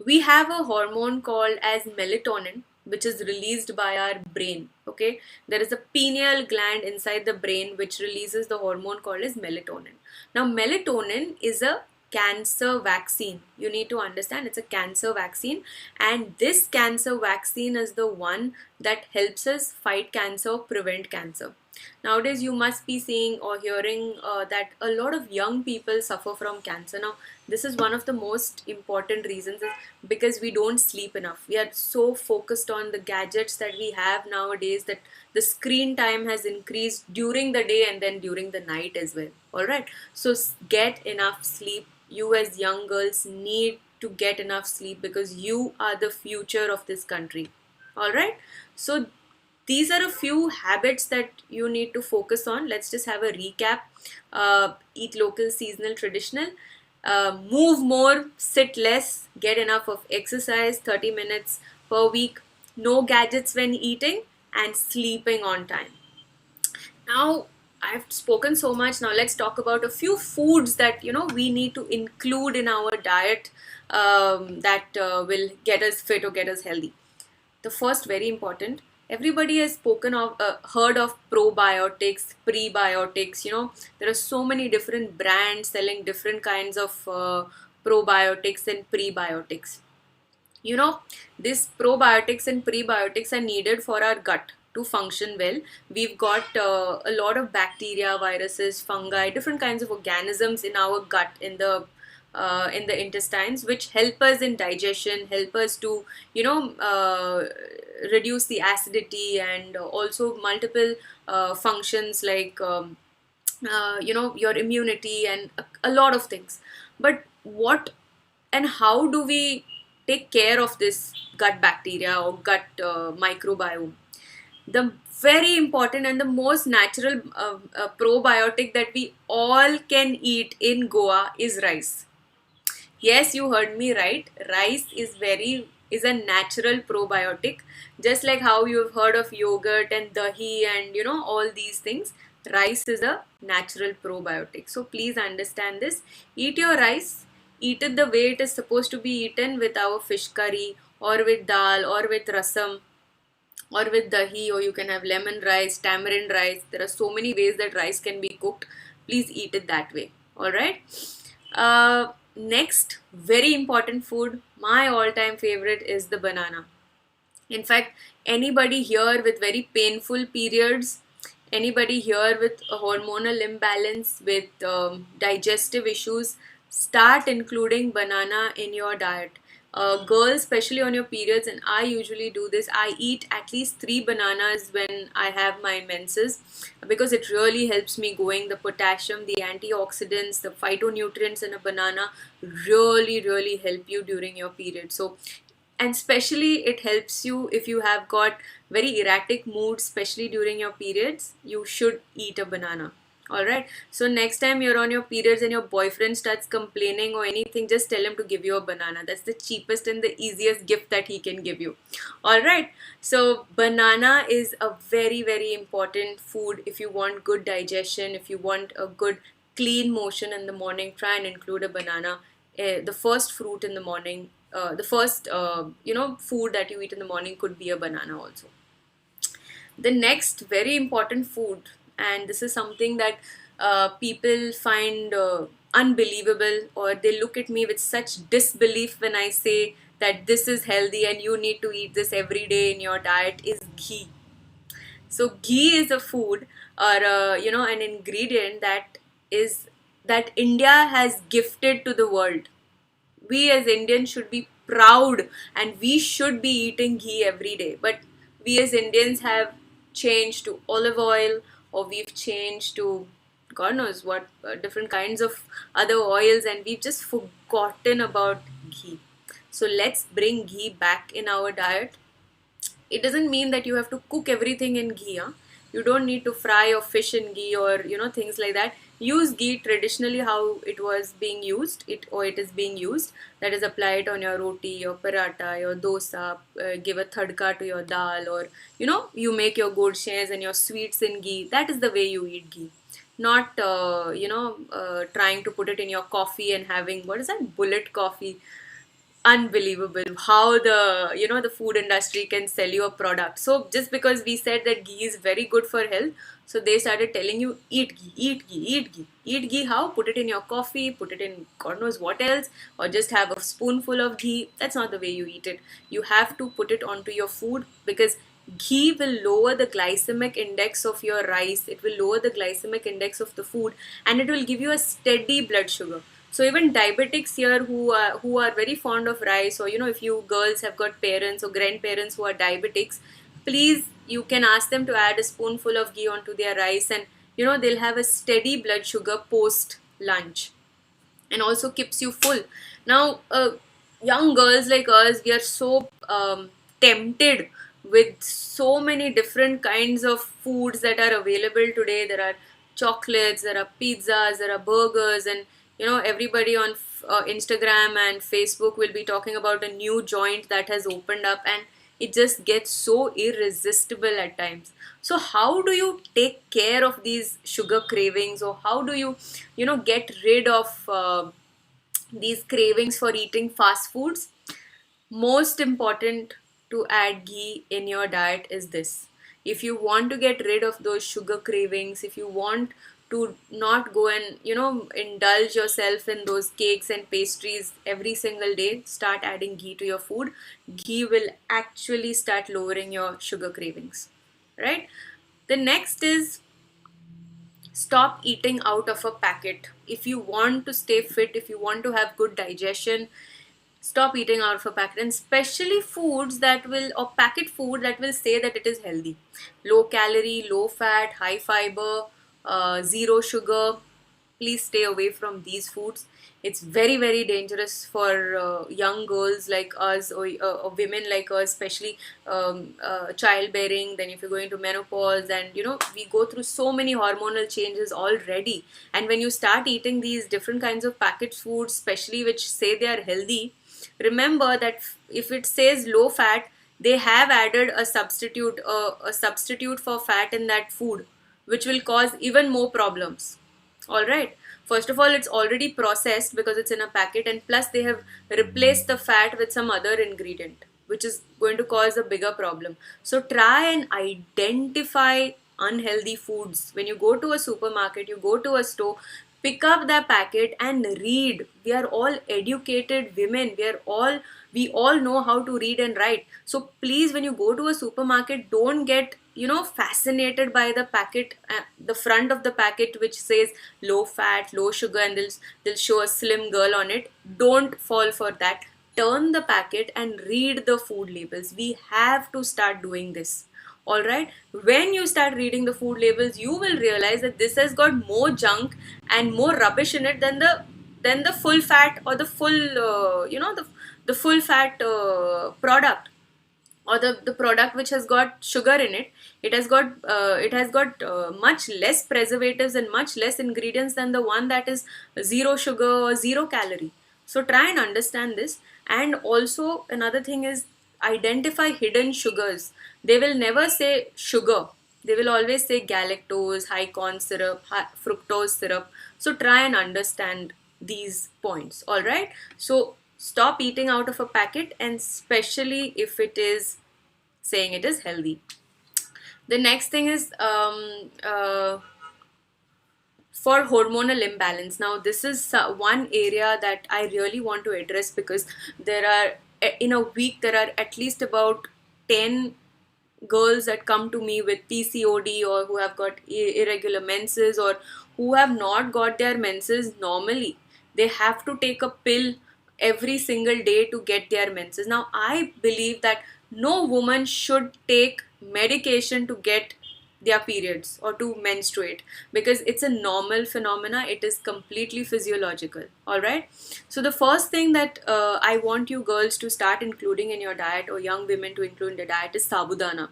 we have a hormone called as melatonin, which is released by our brain. Okay, there is a pineal gland inside the brain which releases the hormone called as melatonin. Now, melatonin is a cancer vaccine. You need to understand, it's a cancer vaccine, and this cancer vaccine is the one that helps us fight cancer, prevent cancer. Nowadays, you must be seeing or hearing that a lot of young people suffer from cancer. Now, this is one of the most important reasons, is because we don't sleep enough. We are so focused on the gadgets that we have nowadays that the screen time has increased during the day and then during the night as well. All right, so get enough sleep. You as young girls need to get enough sleep because you are the future of this country. All right, so these are a few habits that you need to focus on. Let's just have a recap. Eat local, seasonal, traditional. Move more, sit less, get enough of exercise, 30 minutes per week, no gadgets when eating, and sleeping on time. Now, I've spoken so much. Now, let's talk about a few foods that we need to include in our diet, that will get us fit or get us healthy. The first, very important, everybody has heard of probiotics, prebiotics. There are so many different brands selling different kinds of probiotics and prebiotics. you know these probiotics and prebiotics are needed for our gut to function well. We've got a lot of bacteria, viruses, fungi, different kinds of organisms in our gut, in the intestines, which help us in digestion, help us to reduce the acidity, and also multiple functions like your immunity and a lot of things. But what and how do we take care of this gut bacteria or gut microbiome? The very important and the most natural probiotic that we all can eat in Goa is rice. Yes, you heard me right. Rice is a natural probiotic, just like how you've heard of yogurt and dahi and all these things. Rice is a natural probiotic. So please understand this. Eat your rice. Eat it the way it is supposed to be eaten, with our fish curry or with dal or with rasam or with dahi, or you can have lemon rice, tamarind rice. There are so many ways that rice can be cooked. Please eat it that way. All right. Next, very important food, my all-time favorite is the banana. In fact, anybody here with very painful periods, anybody here with a hormonal imbalance, with digestive issues, start including banana in your diet. Girls, especially on your periods, and I usually do this, I eat at least 3 bananas when I have my menses, because it really helps me going. The potassium, the antioxidants, the phytonutrients in a banana really, really help you during your period. So, and especially it helps you if you have got very erratic moods, especially during your periods. You should eat a banana. All right, so next time you're on your periods and your boyfriend starts complaining or anything, just tell him to give you a banana. That's the cheapest and the easiest gift that he can give you. All right, so banana is a very, very important food. If you want good digestion, if you want a good clean motion in the morning, try and include a banana. The first fruit in the morning, the first food that you eat in the morning could be a banana also. The next very important food, and this is something that people find unbelievable, or they look at me with such disbelief when I say that this is healthy and you need to eat this every day in your diet, is ghee. So ghee is a food, or an ingredient that India has gifted to the world. We as Indians should be proud and we should be eating ghee every day. But we as Indians have changed to olive oil, or we've changed to God knows what different kinds of other oils, and we've just forgotten about ghee. So let's bring ghee back in our diet. It doesn't mean that you have to cook everything in ghee. Huh? You don't need to fry your fish in ghee or things like that. Use ghee traditionally how it was being used, it is being used. That is, apply it on your roti, your paratha, your dosa. Give a tadka to your dal, or you make your godshares and your sweets in ghee. That is the way you eat ghee. Not trying to put it in your coffee and having, what is that, bullet coffee. Unbelievable how the food industry can sell you a product. So just because we said that ghee is very good for health, so they started telling you eat ghee, eat ghee, eat ghee. Eat ghee how? Put it in your coffee, put it in God knows what else, or just have a spoonful of ghee. That's not the way you eat it. You have to put it onto your food, because ghee will lower the glycemic index of your rice, it will lower the glycemic index of the food, and it will give you a steady blood sugar. So even diabetics here who are very fond of rice, or if you girls have got parents or grandparents who are diabetics, please, you can ask them to add a spoonful of ghee onto their rice, and they'll have a steady blood sugar post lunch, and also keeps you full. Now, young girls like us, we are so tempted with so many different kinds of foods that are available today. There are chocolates, there are pizzas, there are burgers, and everybody on Instagram and Facebook will be talking about a new joint that has opened up, and it just gets so irresistible at times. So how do you take care of these sugar cravings, or how do you get rid of these cravings for eating fast foods? Most important to add ghee in your diet is this. If you want to get rid of those sugar cravings, if you want to not go and indulge yourself in those cakes and pastries every single day, start adding ghee to your food. Ghee will actually start lowering your sugar cravings, right? The next is, stop eating out of a packet. If you want to stay fit, if you want to have good digestion, stop eating out of a packet, and especially foods that will, or packet food that will say that it is healthy, low calorie, low fat, high fiber, zero sugar. Please stay away from these foods. It's very very dangerous for young girls like us, or women like us, especially childbearing. Then if you're going to menopause, and we go through so many hormonal changes already, and when you start eating these different kinds of packaged foods, especially which say they are healthy, remember that if it says low fat, they have added a substitute for fat in that food, which will cause even more problems. All right. First of all, it's already processed because it's in a packet, and plus they have replaced the fat with some other ingredient, which is going to cause a bigger problem. So try and identify unhealthy foods. When you go to a supermarket, you go to a store, pick up the packet and read. We are all educated women. We all know how to read and write. So please, when you go to a supermarket, don't get fascinated by the packet, the front of the packet which says low fat, low sugar, and they'll show a slim girl on it. Don't fall for that. Turn the packet and read the food labels. We have to start doing this. Alright, when you start reading the food labels, you will realize that this has got more junk and more rubbish in it than the full fat, or the full the full fat product, or the product which has got sugar in it. It has got much less preservatives and much less ingredients than the one that is zero sugar or zero calorie. So try and understand this. And also another thing is, identify hidden sugars. They will never say sugar, they will always say galactose, high corn syrup, high fructose syrup. So try and understand these points. All right, so stop eating out of a packet, and especially if it is saying it is healthy. The next thing is for hormonal imbalance. Now, this is one area that I really want to address, because there are, in a week, there are at least about 10 girls that come to me with PCOD, or who have got irregular menses, or who have not got their menses normally. They have to take a pill every single day to get their menses. Now, I believe that no woman should take medication to get their periods or to menstruate, because it's a normal phenomena. It is completely physiological. All right. So the first thing that I want you girls to start including in your diet, or young women to include in the diet, is sabudana.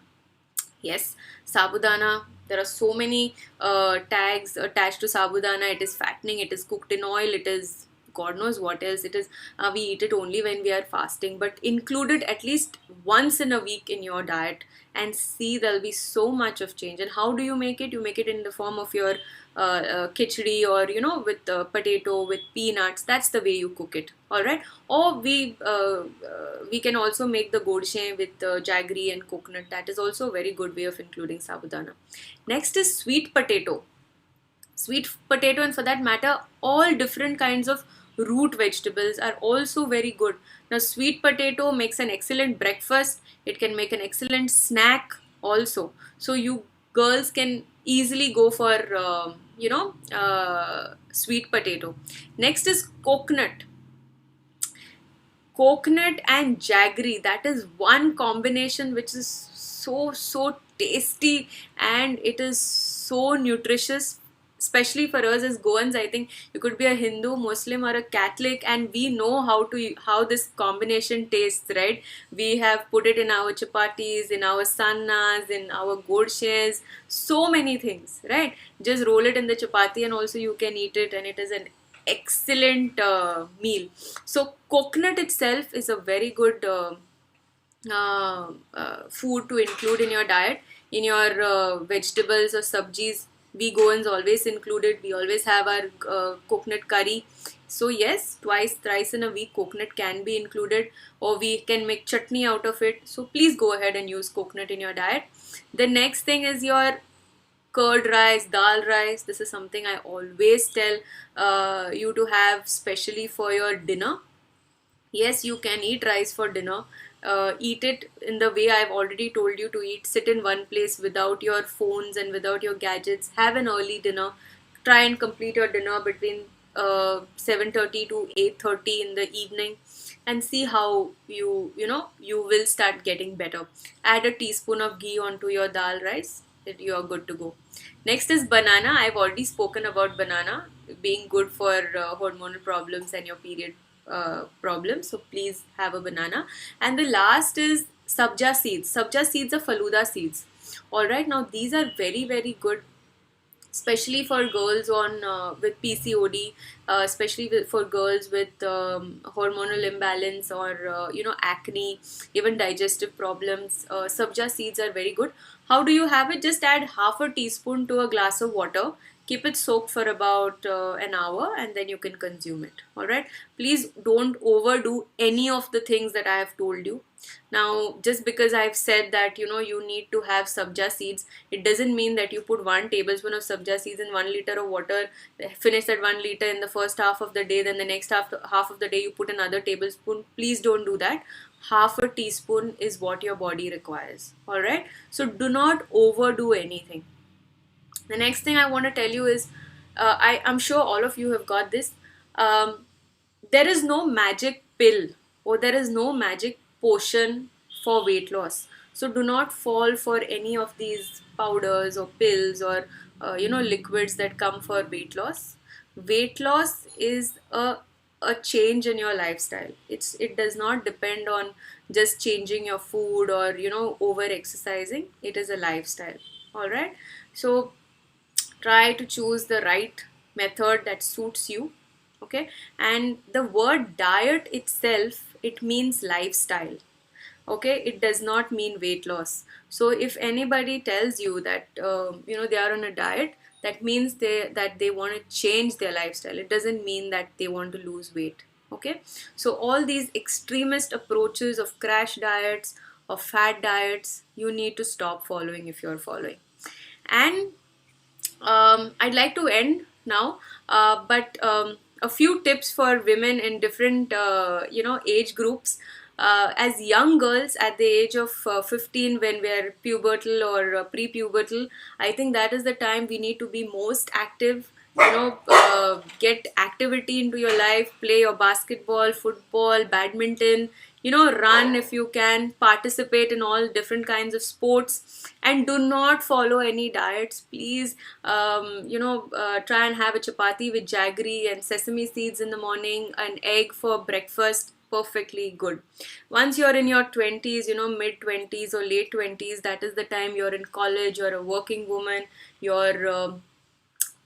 Yes, sabudana. There are so many tags attached to sabudana. It is fattening. It is cooked in oil. It is God knows what else. It is. We eat it only when we are fasting. But include it at least once in a week in your diet, and see there'll be so much of change. And how do you make it? You make it in the form of your khichdi, or with potato, with peanuts. That's the way you cook it. All right. Or we can also make the godshe with jaggery and coconut. That is also a very good way of including sabudana. Next is sweet potato. Sweet potato, and for that matter, all different kinds of root vegetables are also very good. Now, sweet potato makes an excellent breakfast. It can make an excellent snack also. So you girls can easily go for sweet potato. Next is coconut. Coconut and jaggery, that is one combination which is so tasty, and it is so nutritious, especially for us as Goans. I think you could be a Hindu, Muslim, or a Catholic, and we know how this combination tastes, right? We have put it in our chapatis, in our sannas, in our godshes, so many things, right? Just roll it in the chapati and also you can eat it, and it is an excellent meal. So coconut itself is a very good food to include in your diet, in your vegetables or sabjis. We Goans always include it. We always have our coconut curry. So yes, twice, thrice in a week, coconut can be included, or we can make chutney out of it. So please go ahead and use coconut in your diet. The next thing is your curd rice, dal rice. This is something I always tell you to have, especially for your dinner. Yes, you can eat rice for dinner. Eat it in the way I've already told you to eat. Sit in one place without your phones and without your gadgets. Have an early dinner. Try and complete your dinner between 7:30 to 8:30 in the evening, and see how you will start getting better. Add a teaspoon of ghee onto your dal rice. You are good to go. Next is banana. I've already spoken about banana being good for hormonal problems and your period problems. So please have a banana. And the last is sabja seeds. Sabja seeds are faluda seeds. All right. Now these are very, very good, especially for girls on with PCOD, especially for girls with hormonal imbalance, or acne, even digestive problems. Sabja seeds are very good. How do you have it? Just add half a teaspoon to a glass of water. Keep it soaked for about an hour, and then you can consume it. All right. Please don't overdo any of the things that I have told you. Now, just because I've said that you need to have sabja seeds, it doesn't mean that you put 1 tablespoon of sabja seeds in 1 liter of water, finish that 1 liter in the first half of the day, then the next half of the day you put another tablespoon. Please don't do that. Half a teaspoon is what your body requires. All right. So do not overdo anything. The next thing I want to tell you is, I'm sure all of you have got this. There is no magic pill, or there is no magic potion for weight loss. So do not fall for any of these powders or pills, or liquids that come for weight loss. Weight loss is a change in your lifestyle. It does not depend on just changing your food or over exercising. It is a lifestyle. All right. So try to choose the right method that suits you. Okay. And the word diet itself, it means lifestyle. Okay, it does not mean weight loss. So if anybody tells you that they are on a diet, that means they want to change their lifestyle. It doesn't mean that they want to lose weight. Okay, so all these extremist approaches of crash diets, of fad diets, you need to stop following if you're following. And I'd like to end now, but a few tips for women in different age groups. As young girls at the age of 15, when we are pubertal or pre-pubertal, I think that is the time we need to be most active. get activity into your life, play your basketball, football, badminton, run if you can, participate in all different kinds of sports, and do not follow any diets, please. Try and have a chapati with jaggery and sesame seeds in the morning, an egg for breakfast, perfectly good. Once you're in your 20s, mid 20s or late 20s, that is the time you're in college, you're a working woman, you're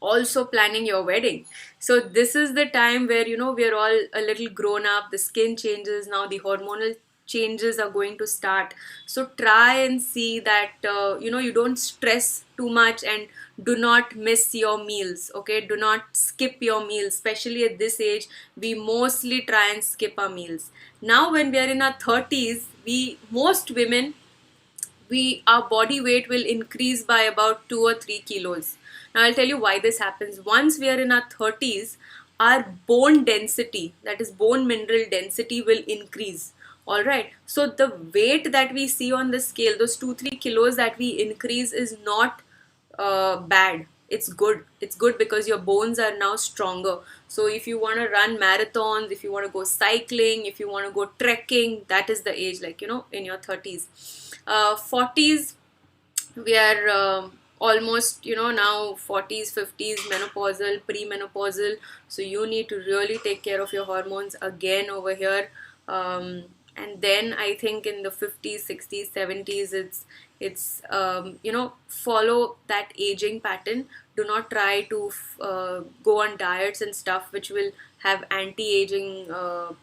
also planning your wedding. So this is the time where we're all a little grown up, the skin changes, now the hormonal changes are going to start. So try and see that you don't stress too much, and do not miss your meals. Okay, do not skip your meals, especially at this age. We mostly try and skip our meals. Now when we are in our 30s, we most women, we our body weight will increase by about 2 or 3 kilos. Now I'll tell you why this happens. Once we are in our 30s, our bone density, that is bone mineral density, will increase. All right, so the weight that we see on the scale, those 2 3 kilos that we increase, is not bad. It's good. It's good because your bones are now stronger. So if you want to run marathons, if you want to go cycling, if you want to go trekking, that is the age, like in your 30s. 40s, we are almost now 40s, 50s, menopausal, premenopausal. So you need to really take care of your hormones again over here. And then I think in the 50s, 60s, 70s, it's follow that aging pattern. Do not try to go on diets and stuff which will have anti-aging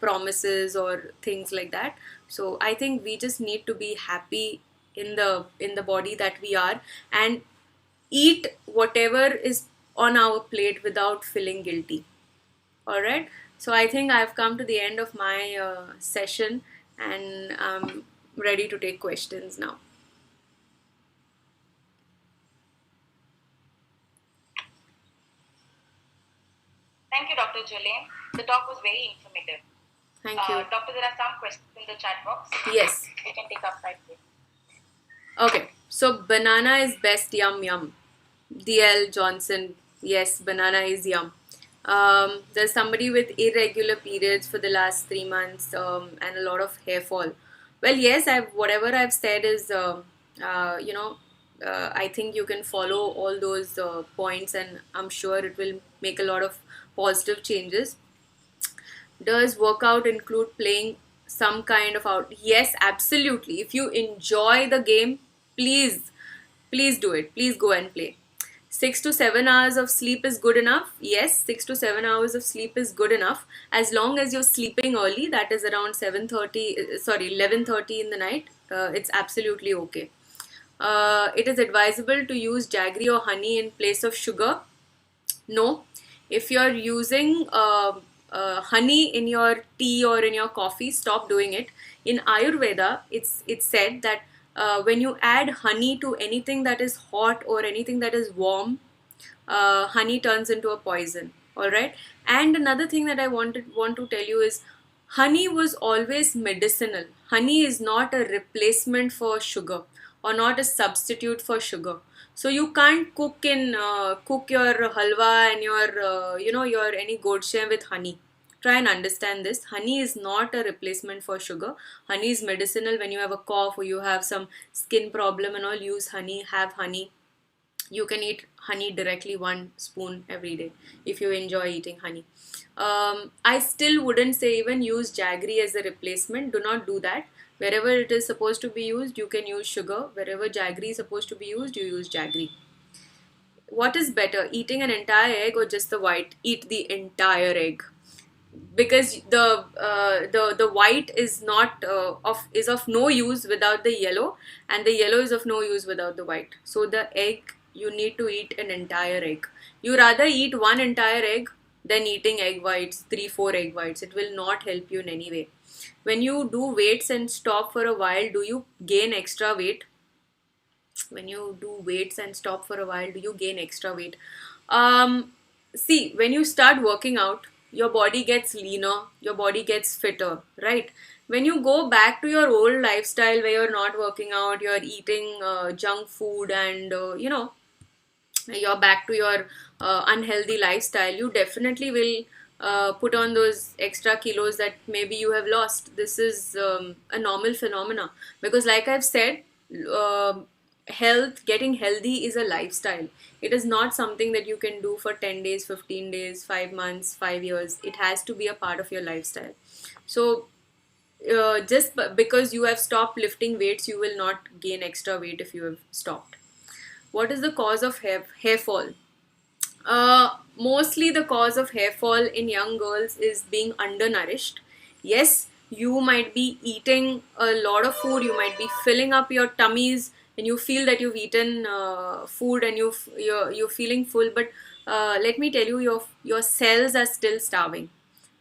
promises or things like that. So I think we just need to be happy in the body that we are, and eat whatever is on our plate without feeling guilty. All right, so I think I've come to the end of my session, and I'm ready to take questions now. Thank you, Dr. Jolene. The talk was very informative. Thank you. Doctor, there are some questions in the chat box. Yes. We can take up right away. Okay, so banana is best, yum yum. DL Johnson, yes, banana is yum. There's somebody with irregular periods for the last 3 months, and a lot of hair fall. Well, yes, whatever I've said is, I think you can follow all those points, and I'm sure it will make a lot of positive changes. Does workout include playing some kind of out? Yes, absolutely. If you enjoy the game, please do it. Please go and play. 6 to 7 hours of sleep is good enough. Yes, 6 to 7 hours of sleep is good enough, as long as you're sleeping early. That is around 7:30. Sorry, 11:30 in the night. It's absolutely okay. It is advisable to use jaggery or honey in place of sugar. No, if you're using honey in your tea or in your coffee, stop doing it. In Ayurveda, it's said that when you add honey to anything that is hot or anything that is warm, honey turns into a poison. All right. And another thing that I want to tell you is, honey was always medicinal. Honey is not a replacement for sugar or not a substitute for sugar. So you can't cook your halwa and your your any godsham with honey. Try and understand this. Honey is not a replacement for sugar. Honey is medicinal. When you have a cough or you have some skin problem and all, use honey. Have honey. You can eat honey directly, 1 spoon every day, if you enjoy eating honey. I still wouldn't say even use jaggery as a replacement. Do not do that. Wherever it is supposed to be used, you can use sugar. Wherever jaggery is supposed to be used, you use jaggery. What is better, eating an entire egg or just the white? Eat the entire egg, because the white is not of no use without the yellow, and the yellow is of no use without the white. So the egg, you need to eat an entire egg. You rather eat one entire egg than eating egg whites, 3 4 egg whites. It will not help you in any way. When you do weights and stop for a while, do you gain extra weight? When you do weights and stop for a while, do you gain extra weight? See, when you start working out, your body gets leaner, your body gets fitter, right? When you go back to your old lifestyle where you're not working out, you're eating junk food, and you're back to your unhealthy lifestyle, you definitely will put on those extra kilos that maybe you have lost. This is a normal phenomena, because like I've said, uh, getting healthy is a lifestyle. It is not something that you can do for 10 days, 15 days, 5 months, 5 years. It has to be a part of your lifestyle. So because you have stopped lifting weights, you will not gain extra weight if you have stopped. What is the cause of hair fall? Mostly the cause of hair fall in young girls is being undernourished. Yes, you might be eating a lot of food, you might be filling up your tummies, and you feel that you've eaten food and you're feeling full, but let me tell you, your cells are still starving.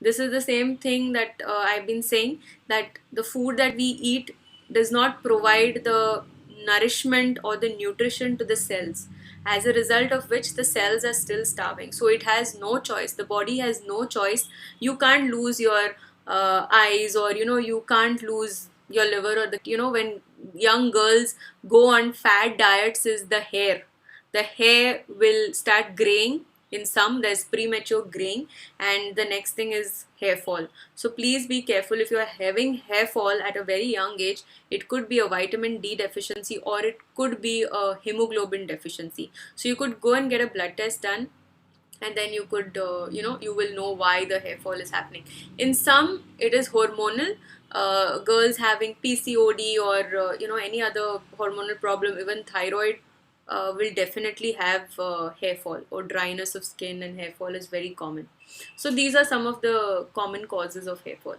This is the same thing that I've been saying, that the food that we eat does not provide the nourishment or the nutrition to the cells, as a result of which the cells are still starving. So it has no choice, the body has no choice. You can't lose your eyes, or you can't lose your liver, or when young girls go on fad diets, is the hair will start graying. In some, there's premature graying, and the next thing is hair fall. So please be careful. If you are having hair fall at a very young age, it could be a vitamin D deficiency, or it could be a hemoglobin deficiency. So you could go and get a blood test done, and then you could you will know why the hair fall is happening. In some, it is hormonal. Girls having PCOD, or any other hormonal problem, even thyroid, will definitely have hair fall, or dryness of skin, and hair fall is very common. So these are some of the common causes of hair fall.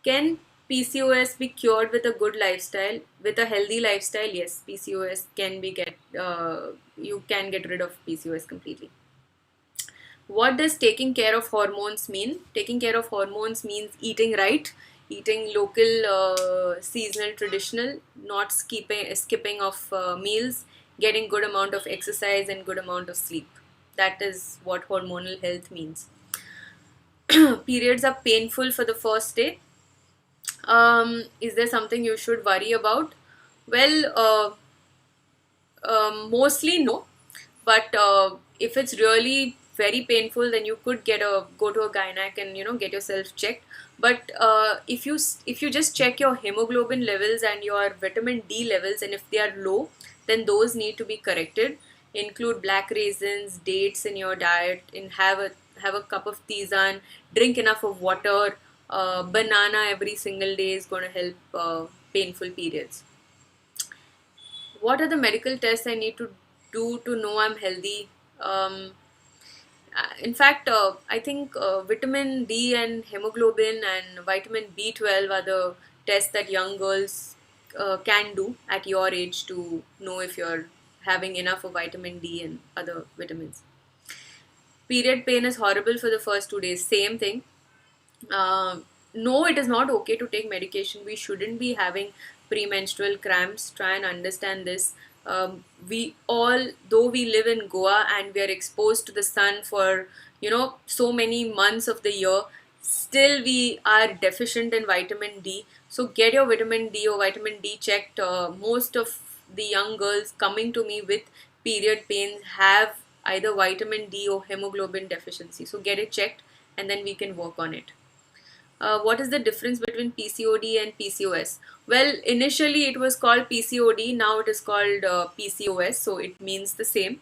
Can PCOS be cured with a good lifestyle, with a healthy lifestyle? Yes, PCOS can be you can get rid of PCOS completely. What does taking care of hormones mean? Taking care of hormones means eating right, eating local, seasonal, traditional, not skipping of meals, getting good amount of exercise and good amount of sleep. That is what hormonal health means. Periods are painful for the first day. Is there something you should worry about? Well, mostly no, but if it's really very painful, then you could go to a gynec and get yourself checked. But if you just check your hemoglobin levels and your vitamin D levels, and if they are low, then those need to be corrected. Include black raisins, dates in your diet, and have a cup of tisane, drink enough of water. Banana every single day is going to help painful periods. What are the medical tests I need to do to know I'm healthy? Um, in fact, I think vitamin D and hemoglobin and vitamin B12 are the tests that young girls can do at your age to know if you're having enough of vitamin D and other vitamins. Period pain is horrible for the first 2 days. Same thing. No, it is not okay to take medication. We shouldn't be having premenstrual cramps. Try and understand this. We all, though we live in Goa and we are exposed to the sun for so many months of the year, still we are deficient in vitamin D. So get your vitamin D or vitamin D checked. Most of the young girls coming to me with period pains have either vitamin D or hemoglobin deficiency. So get it checked, and then we can work on it. What is the difference between PCOD and PCOS? Well, initially it was called PCOD, now it is called PCOS, so it means the same.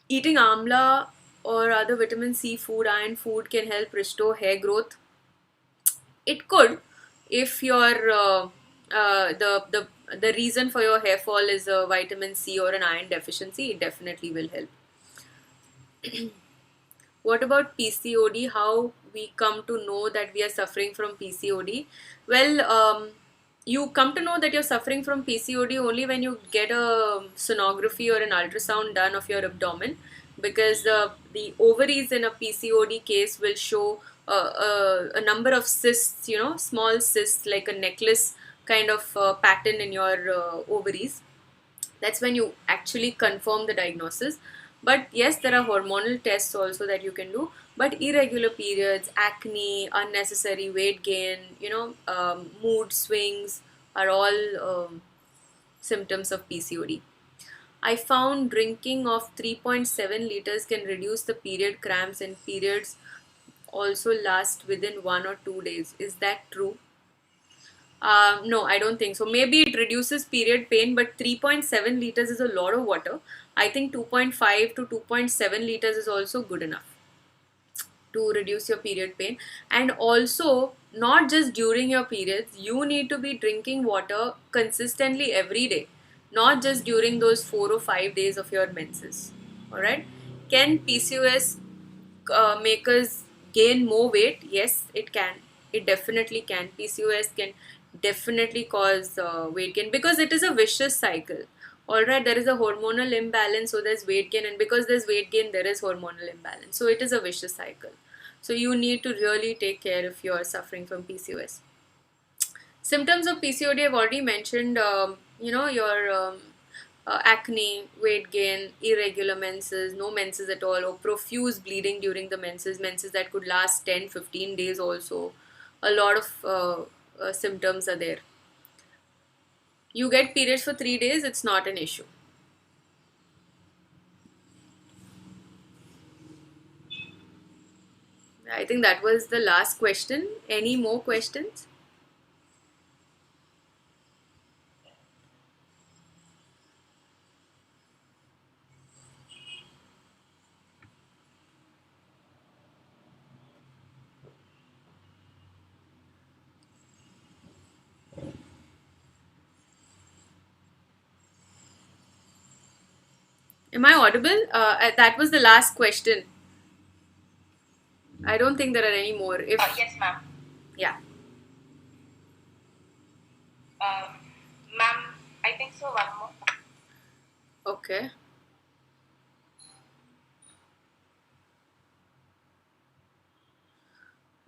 Eating amla or other vitamin C food, iron food can help restore hair growth. It could, if your the reason for your hair fall is a vitamin C or an iron deficiency, it definitely will help. What about PCOD? How we come to know that we are suffering from PCOD? Well, you come to know that you're suffering from PCOD only when you get a sonography or an ultrasound done of your abdomen, because the ovaries in a PCOD case will show a number of cysts, small cysts like a necklace kind of pattern in your ovaries. That's when you actually confirm the diagnosis. But yes, there are hormonal tests also that you can do. But irregular periods, acne, unnecessary weight gain, mood swings are all symptoms of PCOD. I found drinking of 3.7 liters can reduce the period cramps, and periods also last within 1 or 2 days. Is that true? No, I don't think so. Maybe it reduces period pain, but 3.7 liters is a lot of water. I think 2.5 to 2.7 liters is also good enough to reduce your period pain. And also, not just during your periods, you need to be drinking water consistently every day, not just during those 4 or 5 days of your menses. All right. Can PCOS make us gain more weight? Yes, it can. It definitely can. PCOS can definitely cause weight gain because it is a vicious cycle. Alright, there is a hormonal imbalance, so there's weight gain, and because there's weight gain, there is hormonal imbalance. So it is a vicious cycle. So you need to really take care if you are suffering from PCOS. Symptoms of PCOD I've already mentioned. Your acne, weight gain, irregular menses, no menses at all, or profuse bleeding during the menses that could last 10-15 days also. A lot of symptoms are there. You get periods for 3 days, it's not an issue. I think that was the last question. Any more questions? Am I audible? That was the last question. I don't think there are any more. Yes, ma'am. Yeah. Ma'am, I think so. One more. Okay.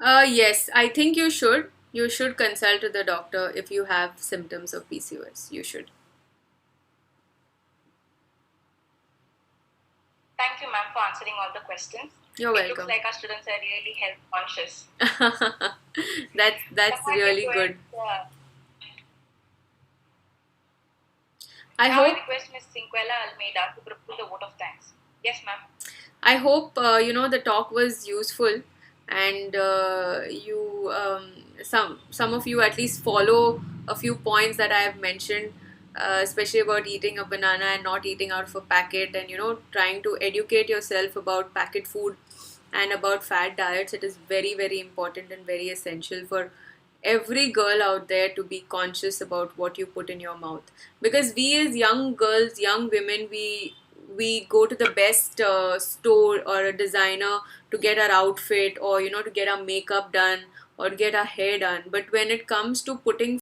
Yes, I think you should. You should consult with the doctor if you have symptoms of PCOS. You should. Thank you, ma'am, for answering all the questions. You're It looks welcome. like our students are really health conscious. That's Before we really go good. ahead, I now I hope request Ms. Cinquella Almeida to propose a vote of thanks. Yes, ma'am. I hope the talk was useful, and you some of you at least follow a few points that I have mentioned, especially about eating a banana and not eating out of a packet, and trying to educate yourself about packet food and about fat diets. It is very, very important and very essential for every girl out there to be conscious about what you put in your mouth, because we as young girls, young women, we go to the best store or a designer to get our outfit, or to get our makeup done or get our hair done, but when it comes to putting